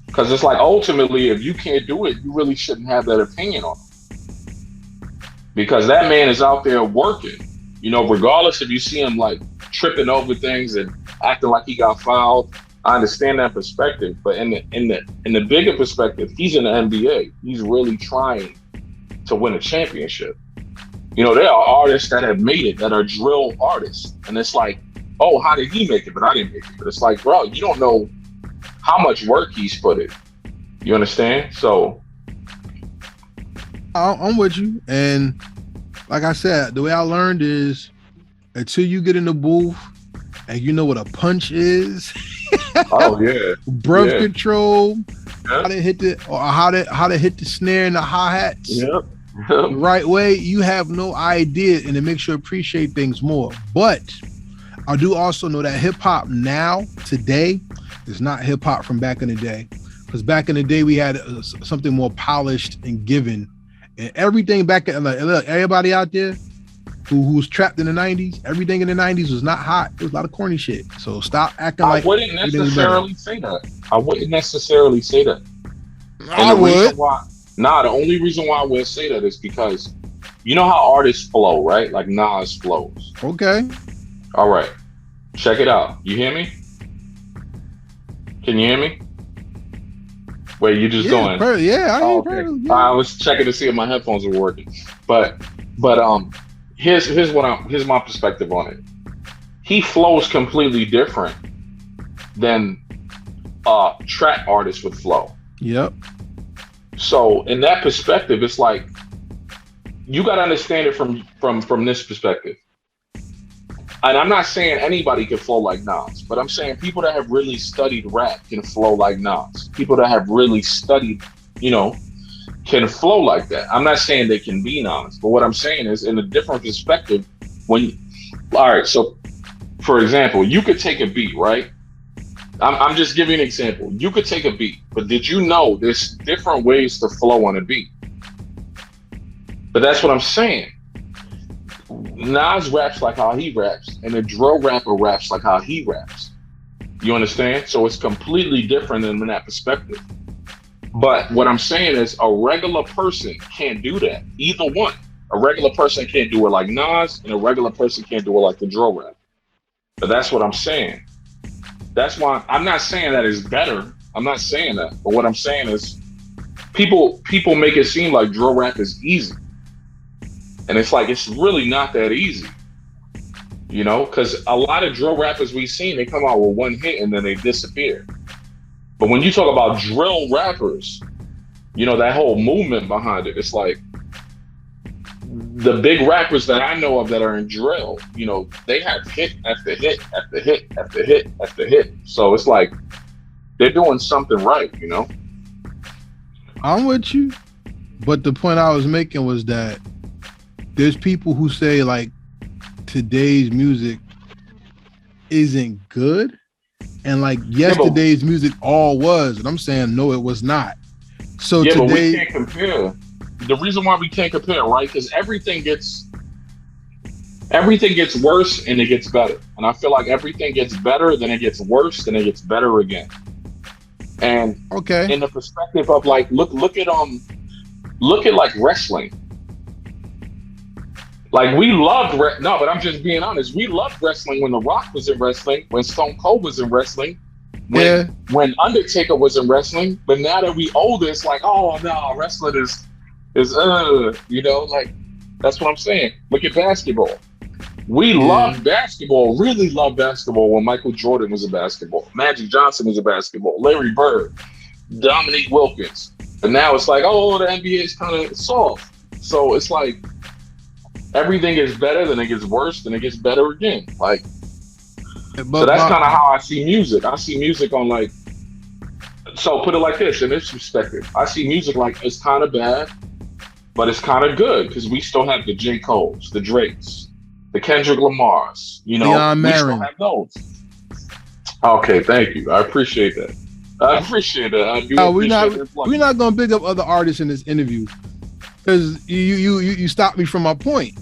Because it's like, ultimately, if you can't do it, you really shouldn't have that opinion on it. because that man is out there working. You know, regardless if you see him like tripping over things and acting like he got fouled. I understand that perspective, but in the bigger perspective, he's in the NBA. He's really trying to win a championship. You know, there are artists that have made it that are drill artists, and it's like, oh, how did he make it? But I didn't make it. But it's like, bro, you don't know how much work he's put in. You understand? So I'm with you, and like I said, the way I learned is until you get in the booth and you know what a punch is. Oh yeah, breath control, how to hit the snare and the hi-hats the right way. You have no idea, and it makes you appreciate things more. But I do also know that hip hop now today is not hip hop from back in the day, because back in the day we had something more polished and given, and everything back in, like, look, everybody out there who's trapped in the 90s, everything in the 90s was not hot. There was a lot of corny shit. So stop acting like. I wouldn't necessarily say that. I wouldn't necessarily say that. I would. The only reason why I would say that is because you know how artists flow, right? Like Nas flows. Okay. All right. Check it out. You hear me? Can you hear me? Wait, you just going? I was checking to see if my headphones were working. But Here's my perspective on it. He flows completely different than trap artists would flow. Yep. So in that perspective, it's like you got to understand it from this perspective. And I'm not saying anybody can flow like Nas, but I'm saying people that have really studied rap can flow like Nas. People that have really studied, you know, can flow like that. I'm not saying they can be Nas, but what I'm saying is in a different perspective, all right, so for example, you could take a beat, right? I'm just giving an example. You could take a beat, but did you know there's different ways to flow on a beat? But that's what I'm saying. Nas raps like how he raps, and a drill rapper raps like how he raps. You understand? So it's completely different in that perspective. But what I'm saying is a regular person can't do that. Either one. A regular person can't do it like Nas, and a regular person can't do it like the drill rap. But that's what I'm saying. That's why I'm not saying that it's better. I'm not saying that. But what I'm saying is people make it seem like drill rap is easy. And it's like, it's really not that easy. You know, because a lot of drill rappers we've seen, they come out with one hit and then they disappear. But when you talk about drill rappers, you know, that whole movement behind it, it's like the big rappers that I know of that are in drill, you know, they have hit after hit after hit after hit after hit. So it's like they're doing something right, you know? I'm with you. But the point I was making was that there's people who say like today's music isn't good. And like yesterday's music all was, and I'm saying no, it was not. So yeah, today, but we can't compare. The reason why we can't compare, right? Because everything gets worse and it gets better. And I feel like everything gets better, then it gets worse, then it gets better again. And in the perspective of like, look at like wrestling. Like we loved, but I'm just being honest. We loved wrestling when The Rock was in wrestling, when Stone Cold was in wrestling, when Undertaker was in wrestling. But now that we older, it's like, oh no, wrestling is you know, like that's what I'm saying. Look at basketball. We loved basketball, really loved basketball when Michael Jordan was a basketball, Magic Johnson was a basketball, Larry Bird, Dominique Wilkins. But now it's like, oh, the NBA is kind of soft. So it's like, everything gets better, then it gets worse, then it gets better again. Like, so that's kind of how I see music. I see music on like, so put it like this, in this perspective, I see music like it's kind of bad, but it's kind of good because we still have the J. Coles, the Drakes, the Kendrick Lamars, you know, we still have those. Okay, thank you. I appreciate that. I do. We're not gonna big up other artists in this interview. Because you stopped me from my point.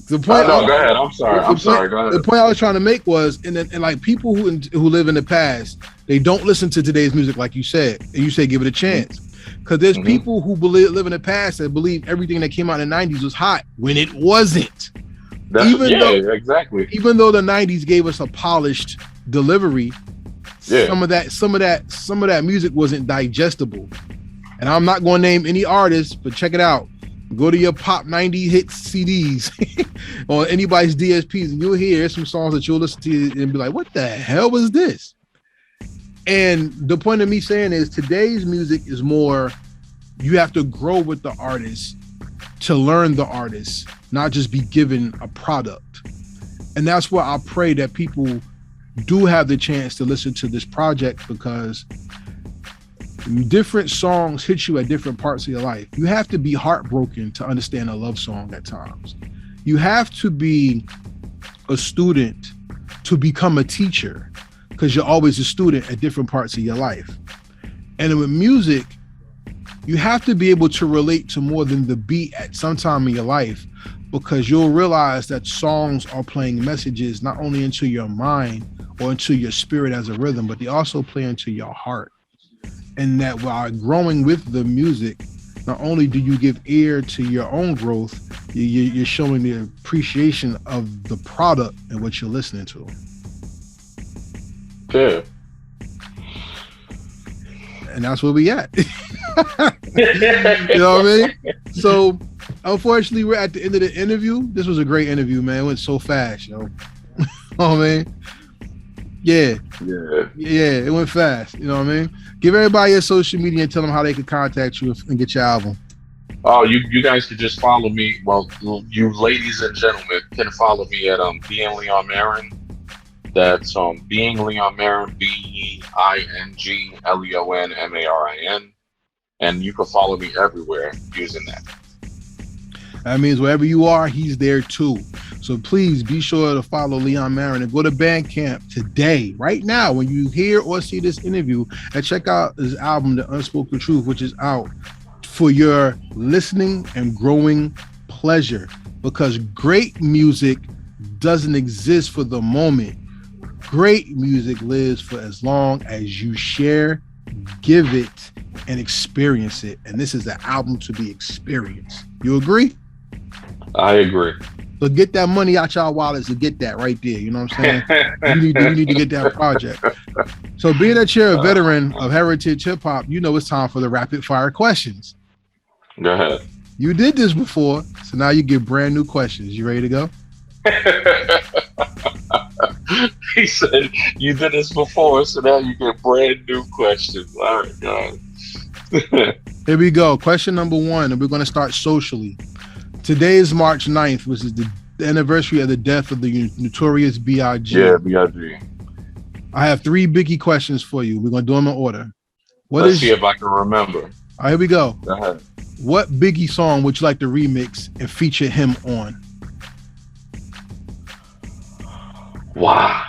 The point. No, go ahead. I'm sorry. Go ahead. The point I was trying to make was, and like people who live in the past, they don't listen to today's music, like you said, and you say give it a chance. Because there's people who live in the past that believe everything that came out in the 90s was hot when it wasn't. Exactly. Even though the 90s gave us a polished delivery, some of that music wasn't digestible. And I'm not going to name any artists, but check it out. Go to your pop 90 hits CDs or anybody's DSPs, and you'll hear some songs that you'll listen to and be like, what the hell was this? And the point of me saying is today's music is more, you have to grow with the artist to learn the artist, not just be given a product. And that's why I pray that people do have the chance to listen to this project, because different songs hit you at different parts of your life. You have to be heartbroken to understand a love song at times. You have to be a student to become a teacher, because you're always a student at different parts of your life. And with music, you have to be able to relate to more than the beat at some time in your life, because you'll realize that songs are playing messages not only into your mind or into your spirit as a rhythm, but they also play into your heart. And that while growing with the music, not only do you give ear to your own growth, you're showing the appreciation of the product and what you're listening to. Yeah. And that's where we at. You know what I mean? So unfortunately, we're at the end of the interview. This was a great interview, man. It went so fast, yo. Oh man. Yeah, it went fast. You know what I mean? Give everybody your social media and tell them how they can contact you and get your album. Oh, you guys can just follow me. Well, you ladies and gentlemen can follow me at Being Leon Marin. That's Being Leon Marin, BEINGLEONMARIN, and you can follow me everywhere using that. That means wherever you are, he's there too. So please be sure to follow Leon Marin and go to Bandcamp today, right now, when you hear or see this interview, and check out his album, The Unspoken Truth, which is out for your listening and growing pleasure. Because great music doesn't exist for the moment. Great music lives for as long as you share, give it, and experience it. And this is the album to be experienced. You agree? I agree. So get that money out y'all wallets to get that right there. You know what I'm saying? you need to get that project. So being that you're a veteran of heritage hip hop, you know it's time for the rapid fire questions. Go ahead. You did this before, so now you get brand new questions. You ready to go? He said you did this before, so now you get brand new questions. All right, guys. Here we go. Question number 1, and we're going to start socially. Today is March 9th, which is the anniversary of the death of the notorious B.I.G. Yeah, B.I.G. I have 3 Biggie questions for you. We're going to do them in order. Let's see if I can remember. All right, here we go. Go ahead. What Biggie song would you like to remix and feature him on? Wow.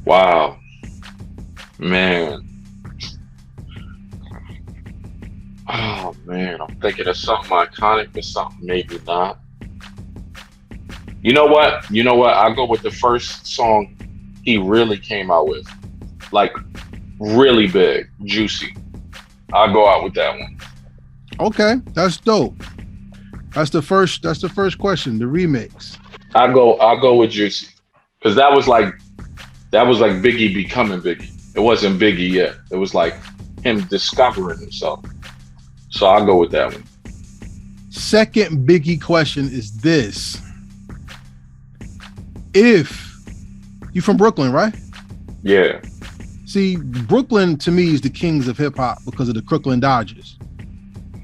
Wow. Man. Oh man, I'm thinking of something iconic, but something maybe not. You know what? I'll go with the first song he really came out with. Like really big, Juicy. I'll go out with that one. Okay, that's dope. That's the first question, the remix. I'll go with Juicy. Because that was like Biggie becoming Biggie. It wasn't Biggie yet. It was like him discovering himself. So I'll go with that one. Second Biggie question is this. If you from Brooklyn, right? Yeah. See, Brooklyn to me is the kings of hip hop because of the Crooklyn Dodgers.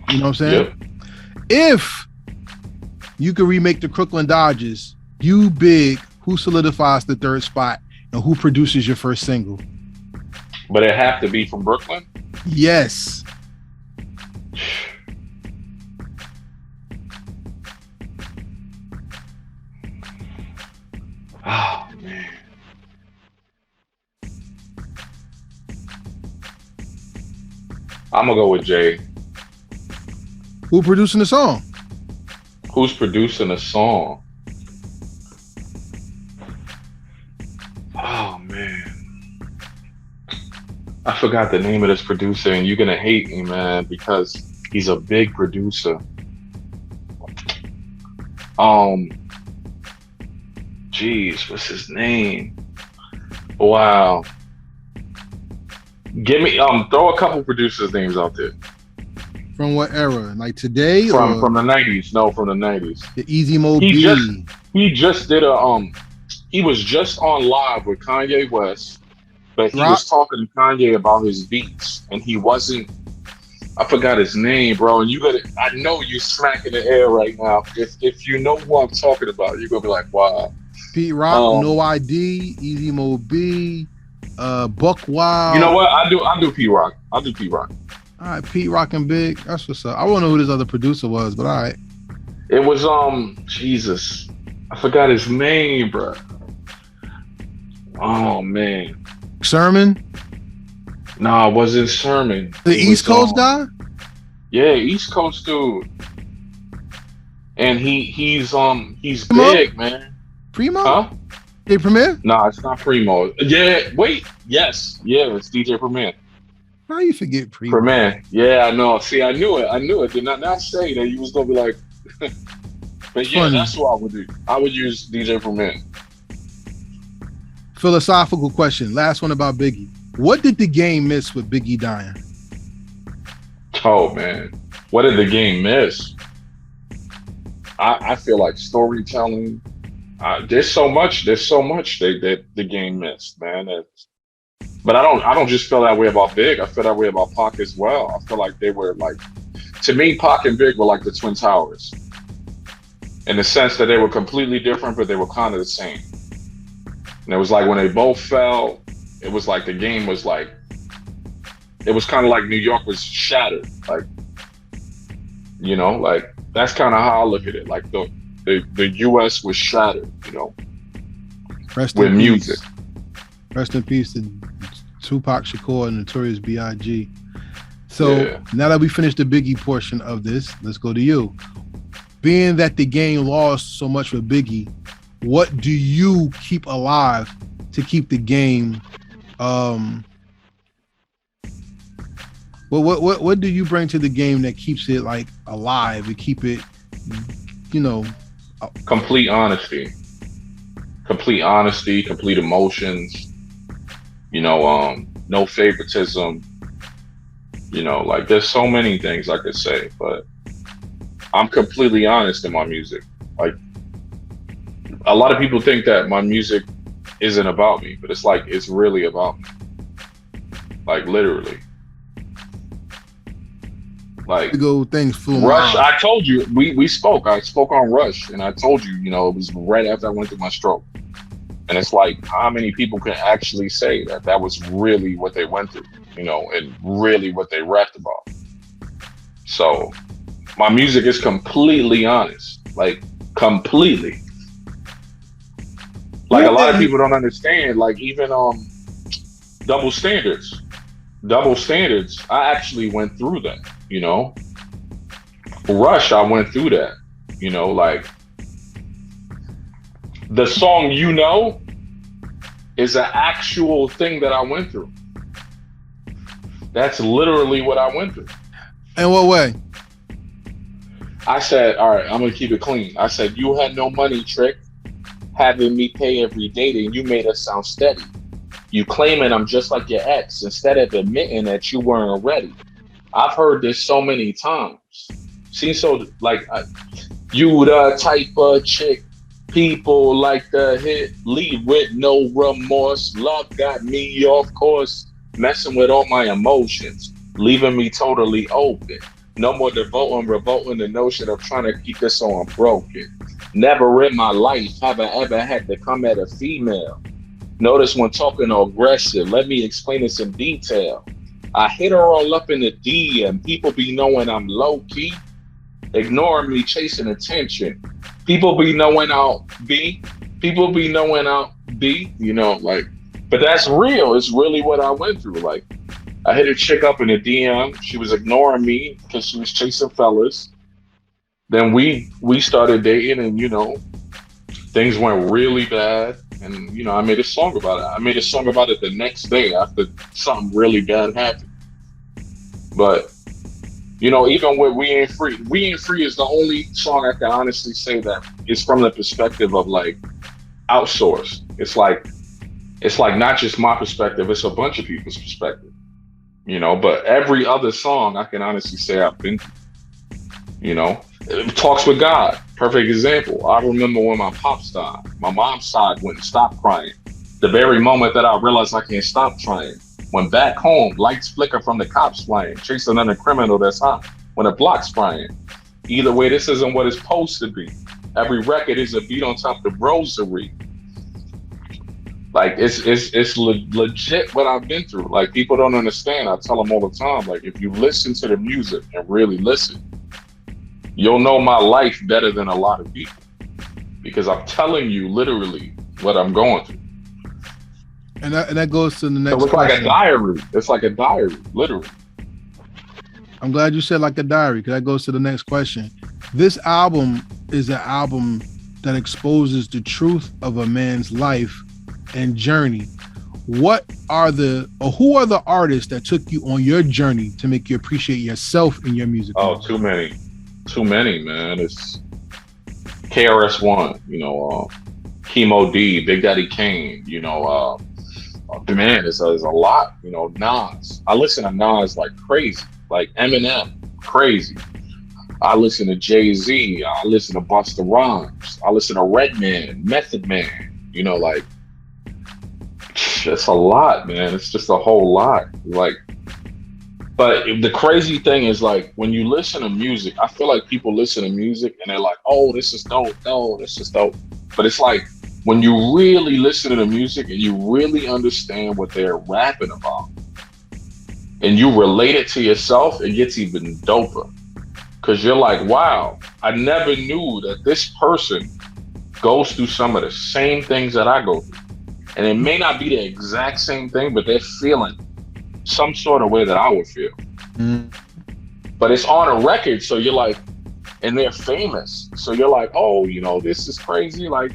You know what I'm saying? Yep. If you could remake the Crooklyn Dodgers, you Big, who solidifies the 3rd spot and who produces your first single? But it have to be from Brooklyn? Yes. Oh man. I'm gonna go with Jay. Who producing the song? Who's producing a song? I forgot the name of this producer, and you're gonna hate me, man, because he's a big producer. Um, Jeez, what's his name? Wow. Give me throw a couple producers' names out there. From what era? Like today From the 90s. No, from the 90s. the Easy Mo He just B? he just did he was just on live with Kanye West, but he Rock? was talking to Kanye about his beats, and he wasn't. I forgot his name, bro. And I know you smacking the air right now. If you know who I'm talking about, you're gonna be like, wow. Pete Rock, No ID, Easy Mo B, Buck Wild. You know what? I do P Rock. I'll do P Rock. All right, Pete Rock and Big. That's what's up. I don't know who this other producer was, but all right. It was Jesus. I forgot his name, bro. Oh man. Sermon? Nah, it wasn't Sermon. The East Coast guy? Yeah, East Coast dude. And he's Primo? big, man. Primo? Huh? DJ Premier? Nah, it's not Primo. Yeah, wait. Yes. Yeah, it's DJ Premier. How you forget Primo? Premier. Yeah, I know. See, I knew it. Did not say that you was gonna be like but yeah, Funny. that's what I would do. I would use DJ Premier. Philosophical question. Last one about Biggie. What did the game miss with Biggie dying? Oh man, what did the game miss? I feel like storytelling. There's so much that the game missed, man. But I don't just feel that way about Big. I feel that way about Pac as well. I feel like they were like, to me, Pac and Big were like the Twin Towers, in the sense that they were completely different, but they were kind of the same. And it was like when they both fell, it was like the game was like, it was kind of like New York was shattered. Like, you know, like that's kind of how I look at it. Like the US was shattered, you know, with music. Rest in peace to Tupac Shakur and Notorious B.I.G. So now that we finished the Biggie portion of this, let's go to you. Being that the game lost so much with Biggie, what do you keep alive to keep the game? What do you bring to the game that keeps it like alive and keep it, you know? Complete honesty, complete emotions. You know, no favoritism. You know, like there's so many things I could say, but I'm completely honest in my music. Like a lot of people think that my music isn't about me, but it's like it's really about me. Like literally. Like Rush, I told you we spoke. I spoke on Rush, and I told you, you know, it was right after I went through my stroke. And it's like, how many people can actually say that that was really what they went through, you know, and really what they rapped about? So my music is completely honest, like completely. Like a lot of people don't understand, like even double standards. I actually went through that, you know. Rush, I went through that, you know, like the song You Know is an actual thing that I went through. That's literally what I went through. In what way? I said, all right, I'm gonna keep it clean. I said, you had no money, Trick, having me pay every day, and you made us sound steady. You claiming I'm just like your ex instead of admitting that you weren't ready. I've heard this so many times. See, so like you the type of chick people like to hit, leave with no remorse. Love got me off course, messing with all my emotions, leaving me totally open. No more revolting the notion of trying to keep this on broken. Never in my life have I ever had to come at a female. Notice when talking aggressive, let me explain this in detail. I hit her all up in the DM. People be knowing I'm low key, ignoring me, chasing attention. People be knowing I'll be, you know, like, but that's real. It's really what I went through. Like, I hit a chick up in the DM. She was ignoring me because she was chasing fellas. Then we started dating, and you know, things went really bad, and you know, I made a song about it. I made a song about it the next day after something really bad happened. But you know, even with We Ain't Free is the only song I can honestly say that is from the perspective of like outsourced. It's like not just my perspective, it's a bunch of people's perspective. You know, but every other song I can honestly say I've been through. You know, Talks with God, perfect example. I remember when my pops died, my mom's side wouldn't stop crying. The very moment that I realized I can't stop trying. When back home, lights flicker from the cops flying, chasing another criminal that's hot. When a block's frying. Either way, this isn't what it's supposed to be. Every record is a beat on top of the rosary. Like it's legit what I've been through. Like people don't understand. I tell them all the time. Like if you listen to the music and really listen, you'll know my life better than a lot of people because I'm telling you literally what I'm going through. And that goes to the next. So it's question. like a diary. It's like a diary, literally. I'm glad you said like a diary, because that goes to the next question. This album is an album that exposes the truth of a man's life and journey. Who are the artists that took you on your journey to make you appreciate yourself in your music? Oh, too many, man. It's KRS-One, you know, Chemo D, Big Daddy Kane, you know, man, there's a lot, you know, Nas. I listen to Nas like crazy, like Eminem, crazy. I listen to Jay-Z, I listen to Busta Rhymes, I listen to Redman, Method Man, you know, like, it's a lot, man. It's just a whole lot. Like, but the crazy thing is, like, when you listen to music, I feel like people listen to music and they're like, oh, this is dope. Oh, this is dope. But it's like, when you really listen to the music and you really understand what they're rapping about and you relate it to yourself, it gets even doper. Because you're like, wow, I never knew that this person goes through some of the same things that I go through. And it may not be the exact same thing, but they're feeling some sort of way that I would feel. Mm. But it's on a record, so you're like, and they're famous. So you're like, oh, you know, this is crazy. Like,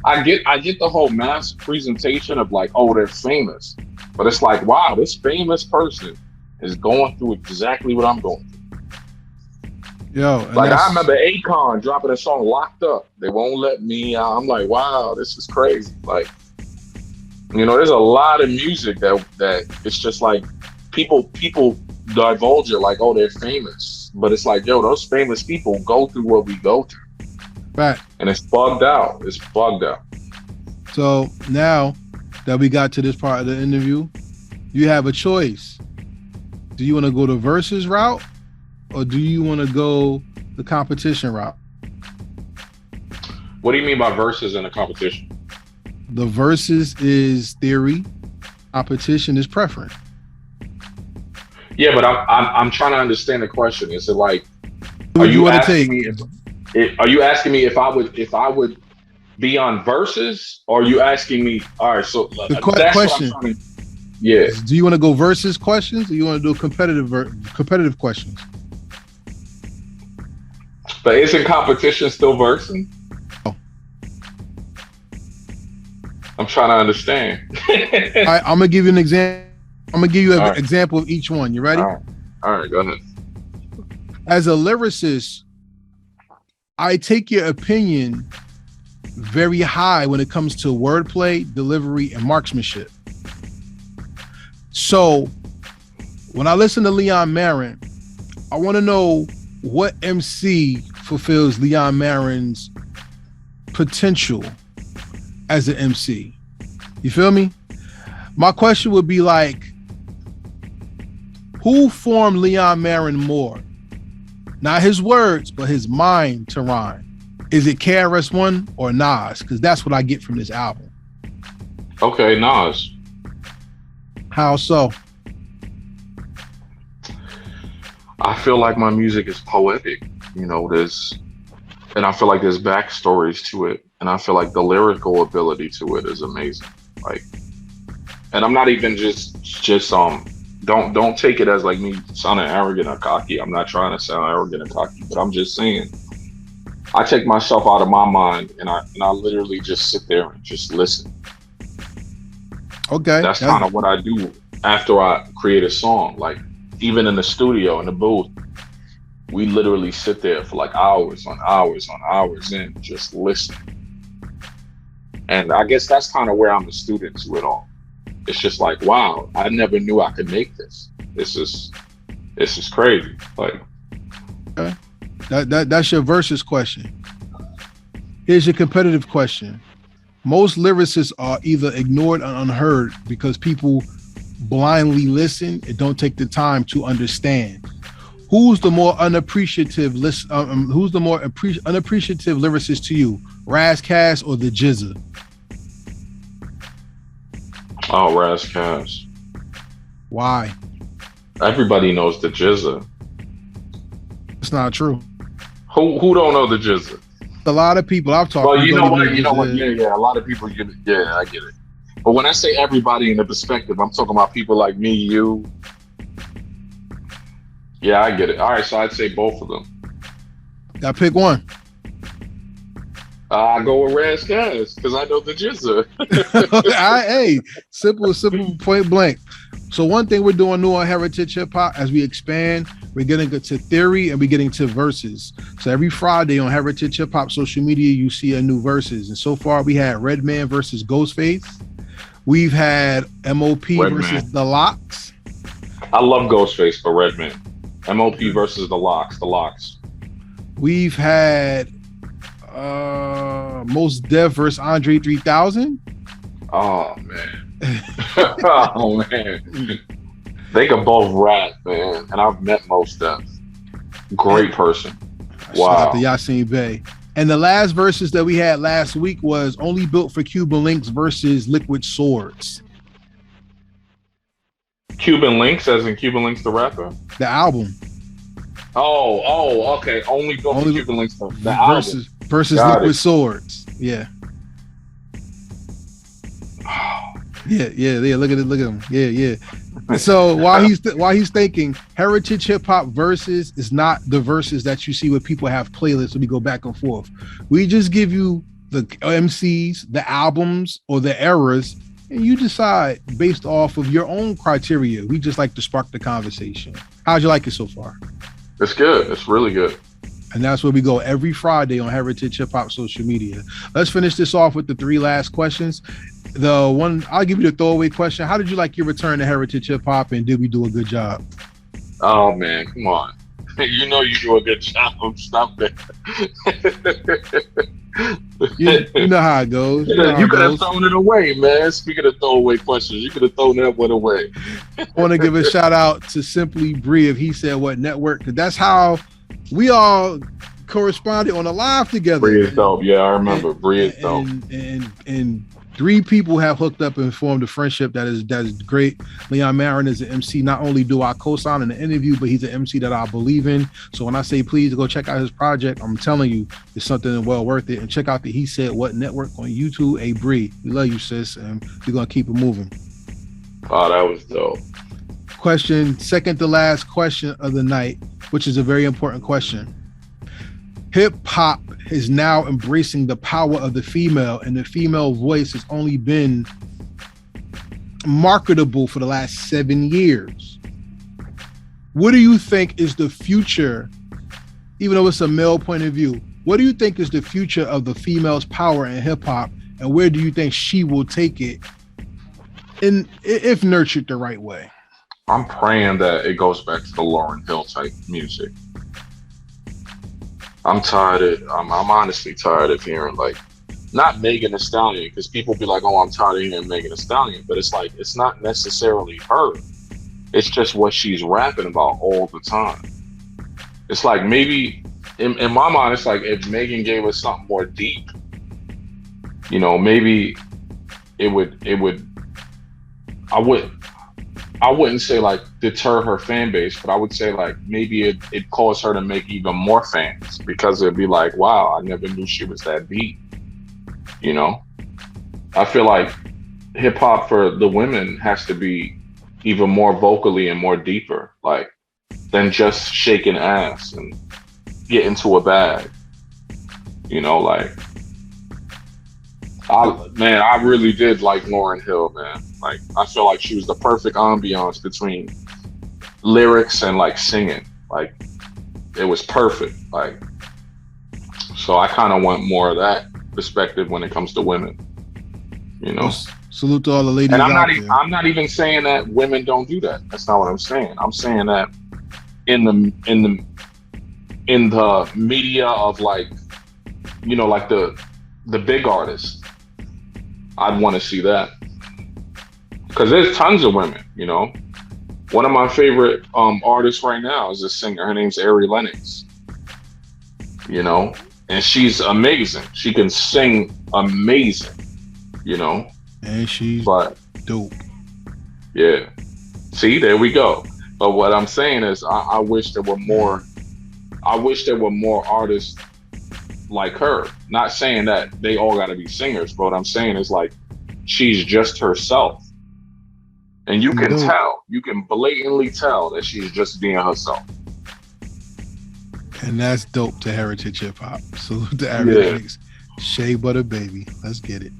I get the whole mass presentation of like, oh, they're famous. But it's like, wow, this famous person is going through exactly what I'm going through. Yo, like I remember Akon dropping a song Locked Up. They won't let me. I'm like, wow, this is crazy. Like, you know, there's a lot of music that it's just like people divulge it like, oh, they're famous. But it's like, yo, those famous people go through what we go through. Right. And it's bugged out. It's bugged out. So now that we got to this part of the interview, you have a choice. Do you want to go the versus route or do you want to go the competition route? What do you mean by versus in a competition? The versus is theory, competition is preference. Yeah, but I'm trying to understand the question. Is it like, Are you asking me if I would be on versus, or are you asking me? All right, so the that's question. What I'm trying to, yeah. Do you want to go versus questions, or you want to do competitive questions? But isn't competition still versing? Oh. I'm trying to understand. All right, I'm gonna give you an example. I'm gonna give you an example of each one. You ready? All right, go ahead. As a lyricist, I take your opinion very high when it comes to wordplay, delivery, and marksmanship. So when I listen to Leon Marin, I want to know what MC fulfills Leon Marin's potential as an MC. You feel me? My question would be like, who formed Leon Marin more? Not his words, but his mind to rhyme. Is it KRS-One or Nas? Because that's what I get from this album. Okay, Nas. How so? I feel like my music is poetic. You know, and I feel like there's backstories to it. And I feel like the lyrical ability to it is amazing. Like, and I'm not even just don't take it as like me sounding arrogant or cocky. I'm not trying to sound arrogant or cocky, but I'm just saying I take myself out of my mind and I literally just sit there and just listen. Okay. That's kind of what I do after I create a song. Like even in the studio, in the booth, we literally sit there for like hours on hours on hours and just listen. And I guess that's kind of where I'm a student to it all. It's just like, wow, I never knew I could make this. This is crazy. Like, okay. That's your versus question. Here's your competitive question. Most lyricists are either ignored or unheard because people blindly listen and don't take the time to understand. Who's the more unappreciative unappreciative lyricist to you, Raz Cass or the Jizza? Oh, Raz Cass. Why? Everybody knows the Jizza. It's not true. Who don't know the Jizza? A lot of people I've talked to. Well, you know what? Yeah. A lot of people get it. Yeah, I get it. But when I say everybody in the perspective, I'm talking about people like me, you. Yeah, I get it. All right, so I'd say both of them. Gotta pick one. I go with Raz Cass because I know the Jizza. Hey, simple, point blank. So one thing we're doing new on Heritage Hip Hop, as we expand, we're getting to theory and we're getting to verses. So every Friday on Heritage Hip Hop social media, you see a new verses. And so far we had Redman versus Ghostface. We've had MOP versus The Lox. I love Ghostface for Redman. MOP versus The Lox. We've had Mos Def versus Andre 3000. Oh man. Oh man. They can both rap, man. And I've met Mos Def. Great person. Wow. Shout out to Yasin Bey. And the last verses that we had last week was Only Built for Cuban Links versus Liquid Swords. Cuban Links, as in Cuban Links the rapper? The album. Oh, okay. Only Built for Cuban Links the album. Versus Liquid Swords. Yeah. Yeah. Look at him. Yeah. So while he's thinking, Heritage Hip Hop verses is not the verses that you see where people have playlists and we go back and forth. We just give you the MCs, the albums, or the eras, and you decide based off of your own criteria. We just like to spark the conversation. How'd you like it so far? It's good. It's really good. And that's where we go every Friday on Heritage Hip Hop social media. Let's finish this off with the 3 last questions. The one, I'll give you the throwaway question. How did you like your return to Heritage Hip Hop, and did we do a good job? Oh man, come on. You know you do a good job. Stop that. You know how it goes. You could have thrown it away, man. Speaking of throwaway questions, you could have thrown that one away. I want to give a shout out to Simply Bree if he said what network, because that's how we all corresponded on a live together. Bree is dope. Yeah, I remember. Bree is dope. And 3 people have hooked up and formed a friendship that is great. Leon Marin is an MC. Not only do I co-sign in the interview, but he's an MC that I believe in. So when I say please go check out his project, I'm telling you it's something well worth it. And check out the He Said What Network on YouTube. Hey Bree, we love you, sis, and we're gonna keep it moving. Oh, that was dope. Question, second to last question of the night, which is a very important question. Hip hop is now embracing the power of the female, and the female voice has only been marketable for the last 7 years. What do you think is the future, even though it's a male point of view, what do you think is the future of the female's power in hip hop, and where do you think she will take it if nurtured the right way? I'm praying that it goes back to the Lauryn Hill type music. I'm honestly tired of hearing not Megan Thee Stallion, because people be like, oh, I'm tired of hearing Megan Thee Stallion, but it's like, it's not necessarily her. It's just what she's rapping about all the time. It's like maybe, in my mind, it's like if Megan gave us something more deep, maybe it would, I wouldn't say deter her fan base, but I would say maybe it caused her to make even more fans, because it'd be like, wow, I never knew she was that deep. I feel like hip hop for the women has to be even more vocally and more deeper, than just shaking ass and get into a bag. You know, like I really did like Lauryn Hill, man. Like I feel like she was the perfect ambiance between lyrics and like singing. Like it was perfect. Like so I kind of want more of that perspective when it comes to women, you know. Well, salute to all the ladies And out there. I'm not even saying that women don't do that. That's not what I'm saying. I'm saying that in the media of like, you know, like the big artists, I'd want to see that because there's tons of women, you know. One of my favorite artists right now is a singer. Her name's Ari Lennox, you know, and she's amazing. She can sing amazing, you know. And she's dope. Yeah. See, there we go. But what I'm saying is I wish there were more artists like her. Not saying that they all gotta be singers, but what I'm saying is like she's just herself. And you can tell, you can blatantly tell that she's just being herself. And that's dope to heritage hip hop. Salute to Ari Lennox. Shea Butter Baby. Let's get it.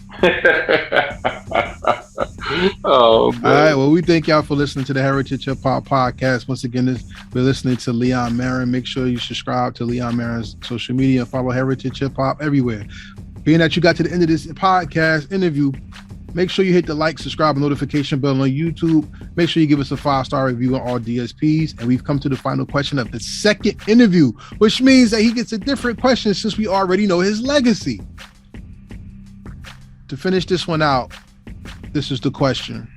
Oh, man. All right. Well, we thank y'all for listening to the Heritage Hip Hop Podcast. Once again, we're listening to Leon Marin. Make sure you subscribe to Leon Marin's social media and follow Heritage Hip Hop everywhere. Being that you got to the end of this podcast interview, make sure you hit the like, subscribe, and notification bell on YouTube. Make sure you give us a 5-star review on all DSPs. And we've come to the final question of the second interview, which means that he gets a different question since we already know his legacy. To finish this one out, this is the question.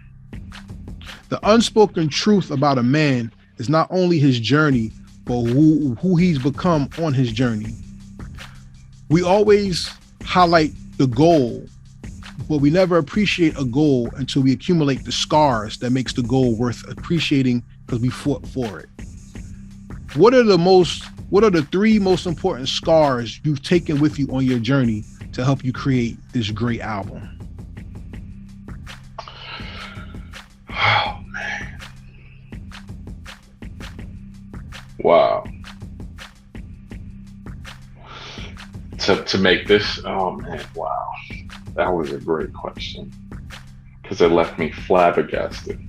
The unspoken truth about a man is not only his journey, but who he's become on his journey. We always highlight the goal, but we never appreciate a goal until we accumulate the scars that makes the goal worth appreciating because we fought for it. What are the 3 most important scars you've taken with you on your journey to help you create this great album? Oh, man. Wow. To make this, oh man, wow. That was a great question. Because it left me flabbergasted.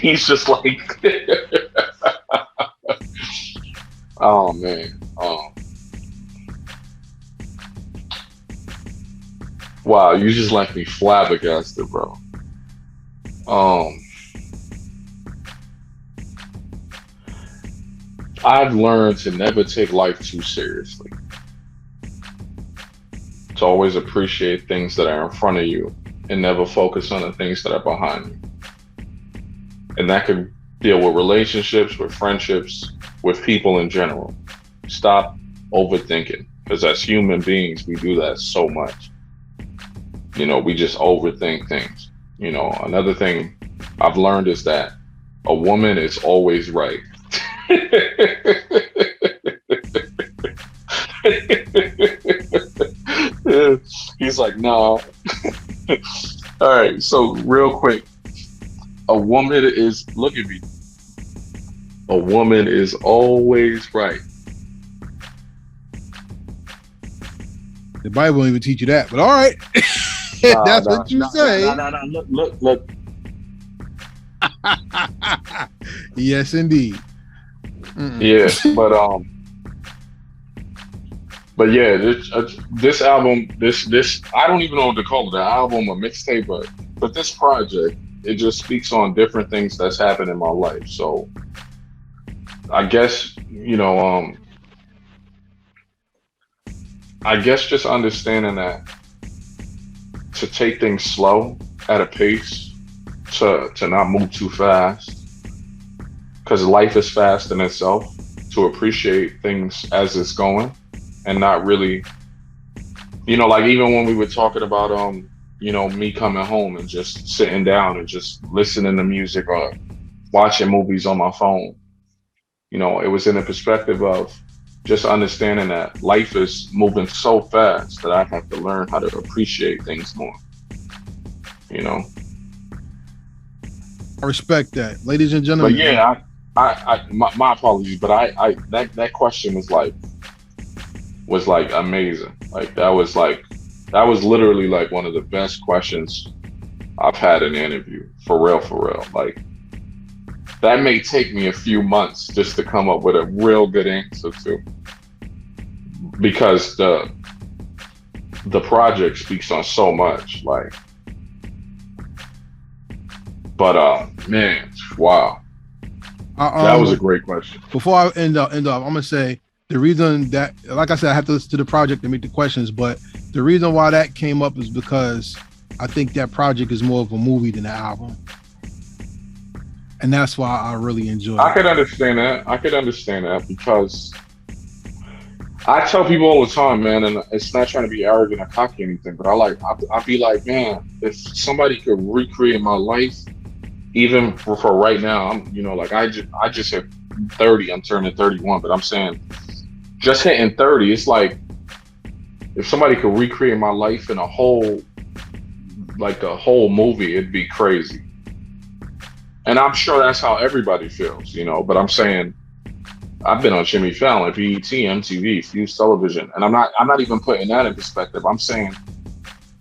He's just like, oh man. Wow, you just left me flabbergasted, bro. I've learned to never take life too seriously. To always appreciate things that are in front of you and never focus on the things that are behind you. And that could deal with relationships, with friendships, with people in general. Stop overthinking, because as human beings, we do that so much. You know, we just overthink things. You know, another thing I've learned is that a woman is always right. He's like, no. All right, so real quick, a woman is, look at me. A woman is always right. The Bible don't even teach you that, but all right. That's what you say. Look. Yes, indeed. Yeah, but yeah, this album, this I don't even know what to call it, an album or mixtape, but this project, it just speaks on different things that's happened in my life. So I guess, you know, I guess just understanding that to take things slow at a pace, to not move too fast, because life is fast in itself, to appreciate things as it's going and not really, you know, like even when we were talking about, you know, me coming home and just sitting down and just listening to music or watching movies on my phone, you know, it was in the perspective of just understanding that life is moving so fast that I have to learn how to appreciate things more, you know. I respect that, ladies and gentlemen. But yeah, my apologies, but I that question was like, was like amazing. Like that was literally like one of the best questions I've had in an interview. For real, for real. Like that may take me a few months just to come up with a real good answer to, because the project speaks on so much. Like, but man, wow. That was a great question. Before I end up, I'm gonna say the reason that, like I said, I have to listen to the project to make the questions, but the reason why that came up is because I think that project is more of a movie than an album, and that's why I really enjoy it. I could understand that because I tell people all the time, man, and it's not trying to be arrogant or cocky or anything, but I'd be like, man, if somebody could recreate my life, even for right now, I'm, you know, like I just hit 30, I'm turning 31, but I'm saying just hitting 30, it's like if somebody could recreate my life in a whole movie, it'd be crazy. And I'm sure that's how everybody feels, you know, but I'm saying I've been on Jimmy Fallon, BET, MTV, Fuse Television, and I'm not even putting that in perspective. I'm saying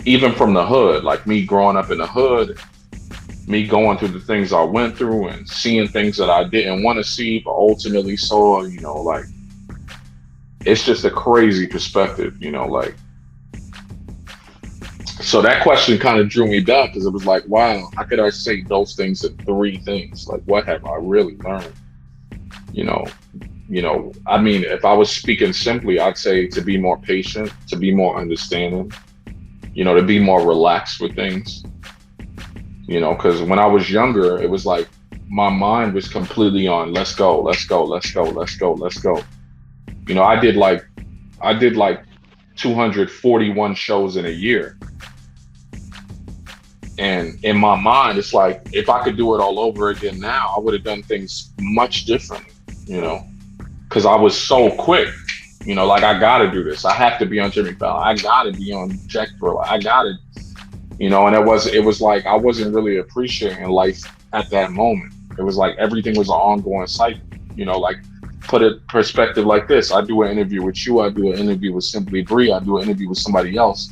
even from the hood, like me growing up in the hood, me going through the things I went through and seeing things that I didn't want to see, but ultimately saw, you know, like, it's just a crazy perspective, you know, like, so that question kind of drew me back because it was like, wow, how could I say those things in 3 things? Like, what have I really learned? You know, I mean, if I was speaking simply, I'd say to be more patient, to be more understanding, you know, to be more relaxed with things. You know, because when I was younger, it was like my mind was completely on let's go, let's go, let's go, let's go, let's go. You know, I did like 241 shows in a year. And in my mind, it's like if I could do it all over again now, I would have done things much differently, you know, because I was so quick, you know, like I got to do this. I have to be on Jimmy Fallon. I got to be on Jack Thriller. I got to. You know, and it was like I wasn't really appreciating life at that moment. It was like everything was an ongoing cycle. You know, like put it perspective like this: I do an interview with you, I do an interview with Simply Bree, I do an interview with somebody else.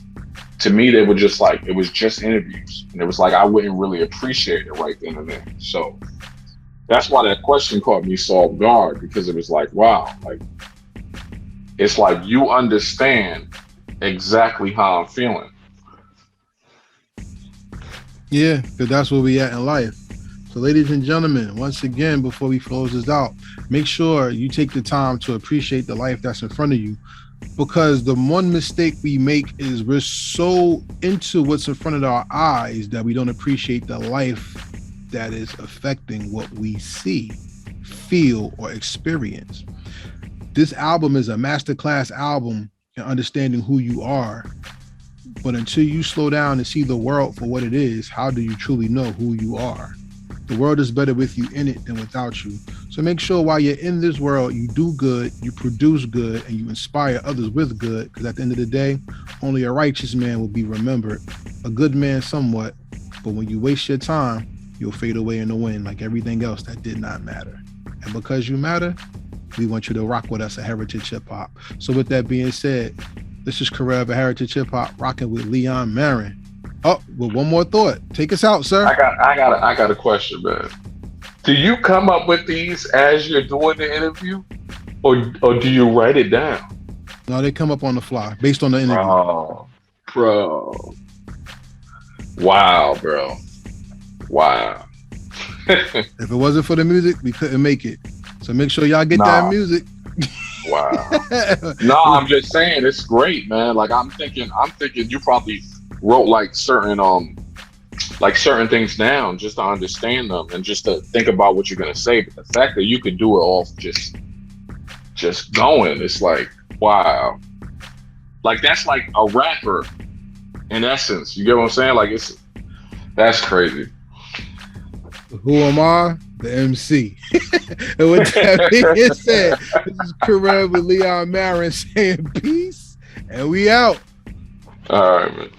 To me, they were just like it was just interviews, and it was like I wouldn't really appreciate it right then and there. So that's why that question caught me so off guard, because it was like, wow, like it's like you understand exactly how I'm feeling. Yeah, because that's where we at in life. So ladies and gentlemen, once again, before we close this out, make sure you take the time to appreciate the life that's in front of you, because the one mistake we make is we're so into what's in front of our eyes that we don't appreciate the life that is affecting what we see, feel, or experience. This album is a masterclass album in understanding who you are. But until you slow down and see the world for what it is, how do you truly know who you are? The world is better with you in it than without you. So make sure while you're in this world, you do good, you produce good, and you inspire others with good. Because at the end of the day, only a righteous man will be remembered. A good man somewhat, but when you waste your time, you'll fade away in the wind like everything else that did not matter. And because you matter, we want you to rock with us at Heritage Hip Hop. So with that being said, this is Karev at Heritage Hip Hop, rocking with Leon Marin. Oh, well, one more thought. Take us out, sir. I got a question, man. Do you come up with these as you're doing the interview, or do you write it down? No, they come up on the fly based on the interview. Oh, bro. Wow, bro. Wow. If it wasn't for the music, we couldn't make it. So make sure y'all get that music. Wow. No, I'm just saying it's great, man. Like I'm thinking you probably wrote like certain things down just to understand them and just to think about what you're gonna say. But the fact that you could do it off just going, it's like, wow. Like that's like a rapper in essence. You get what I'm saying? Like that's crazy. Who am I? The MC. And with that being said, this is Karev with Leon Marin saying peace, and we out. All right, man.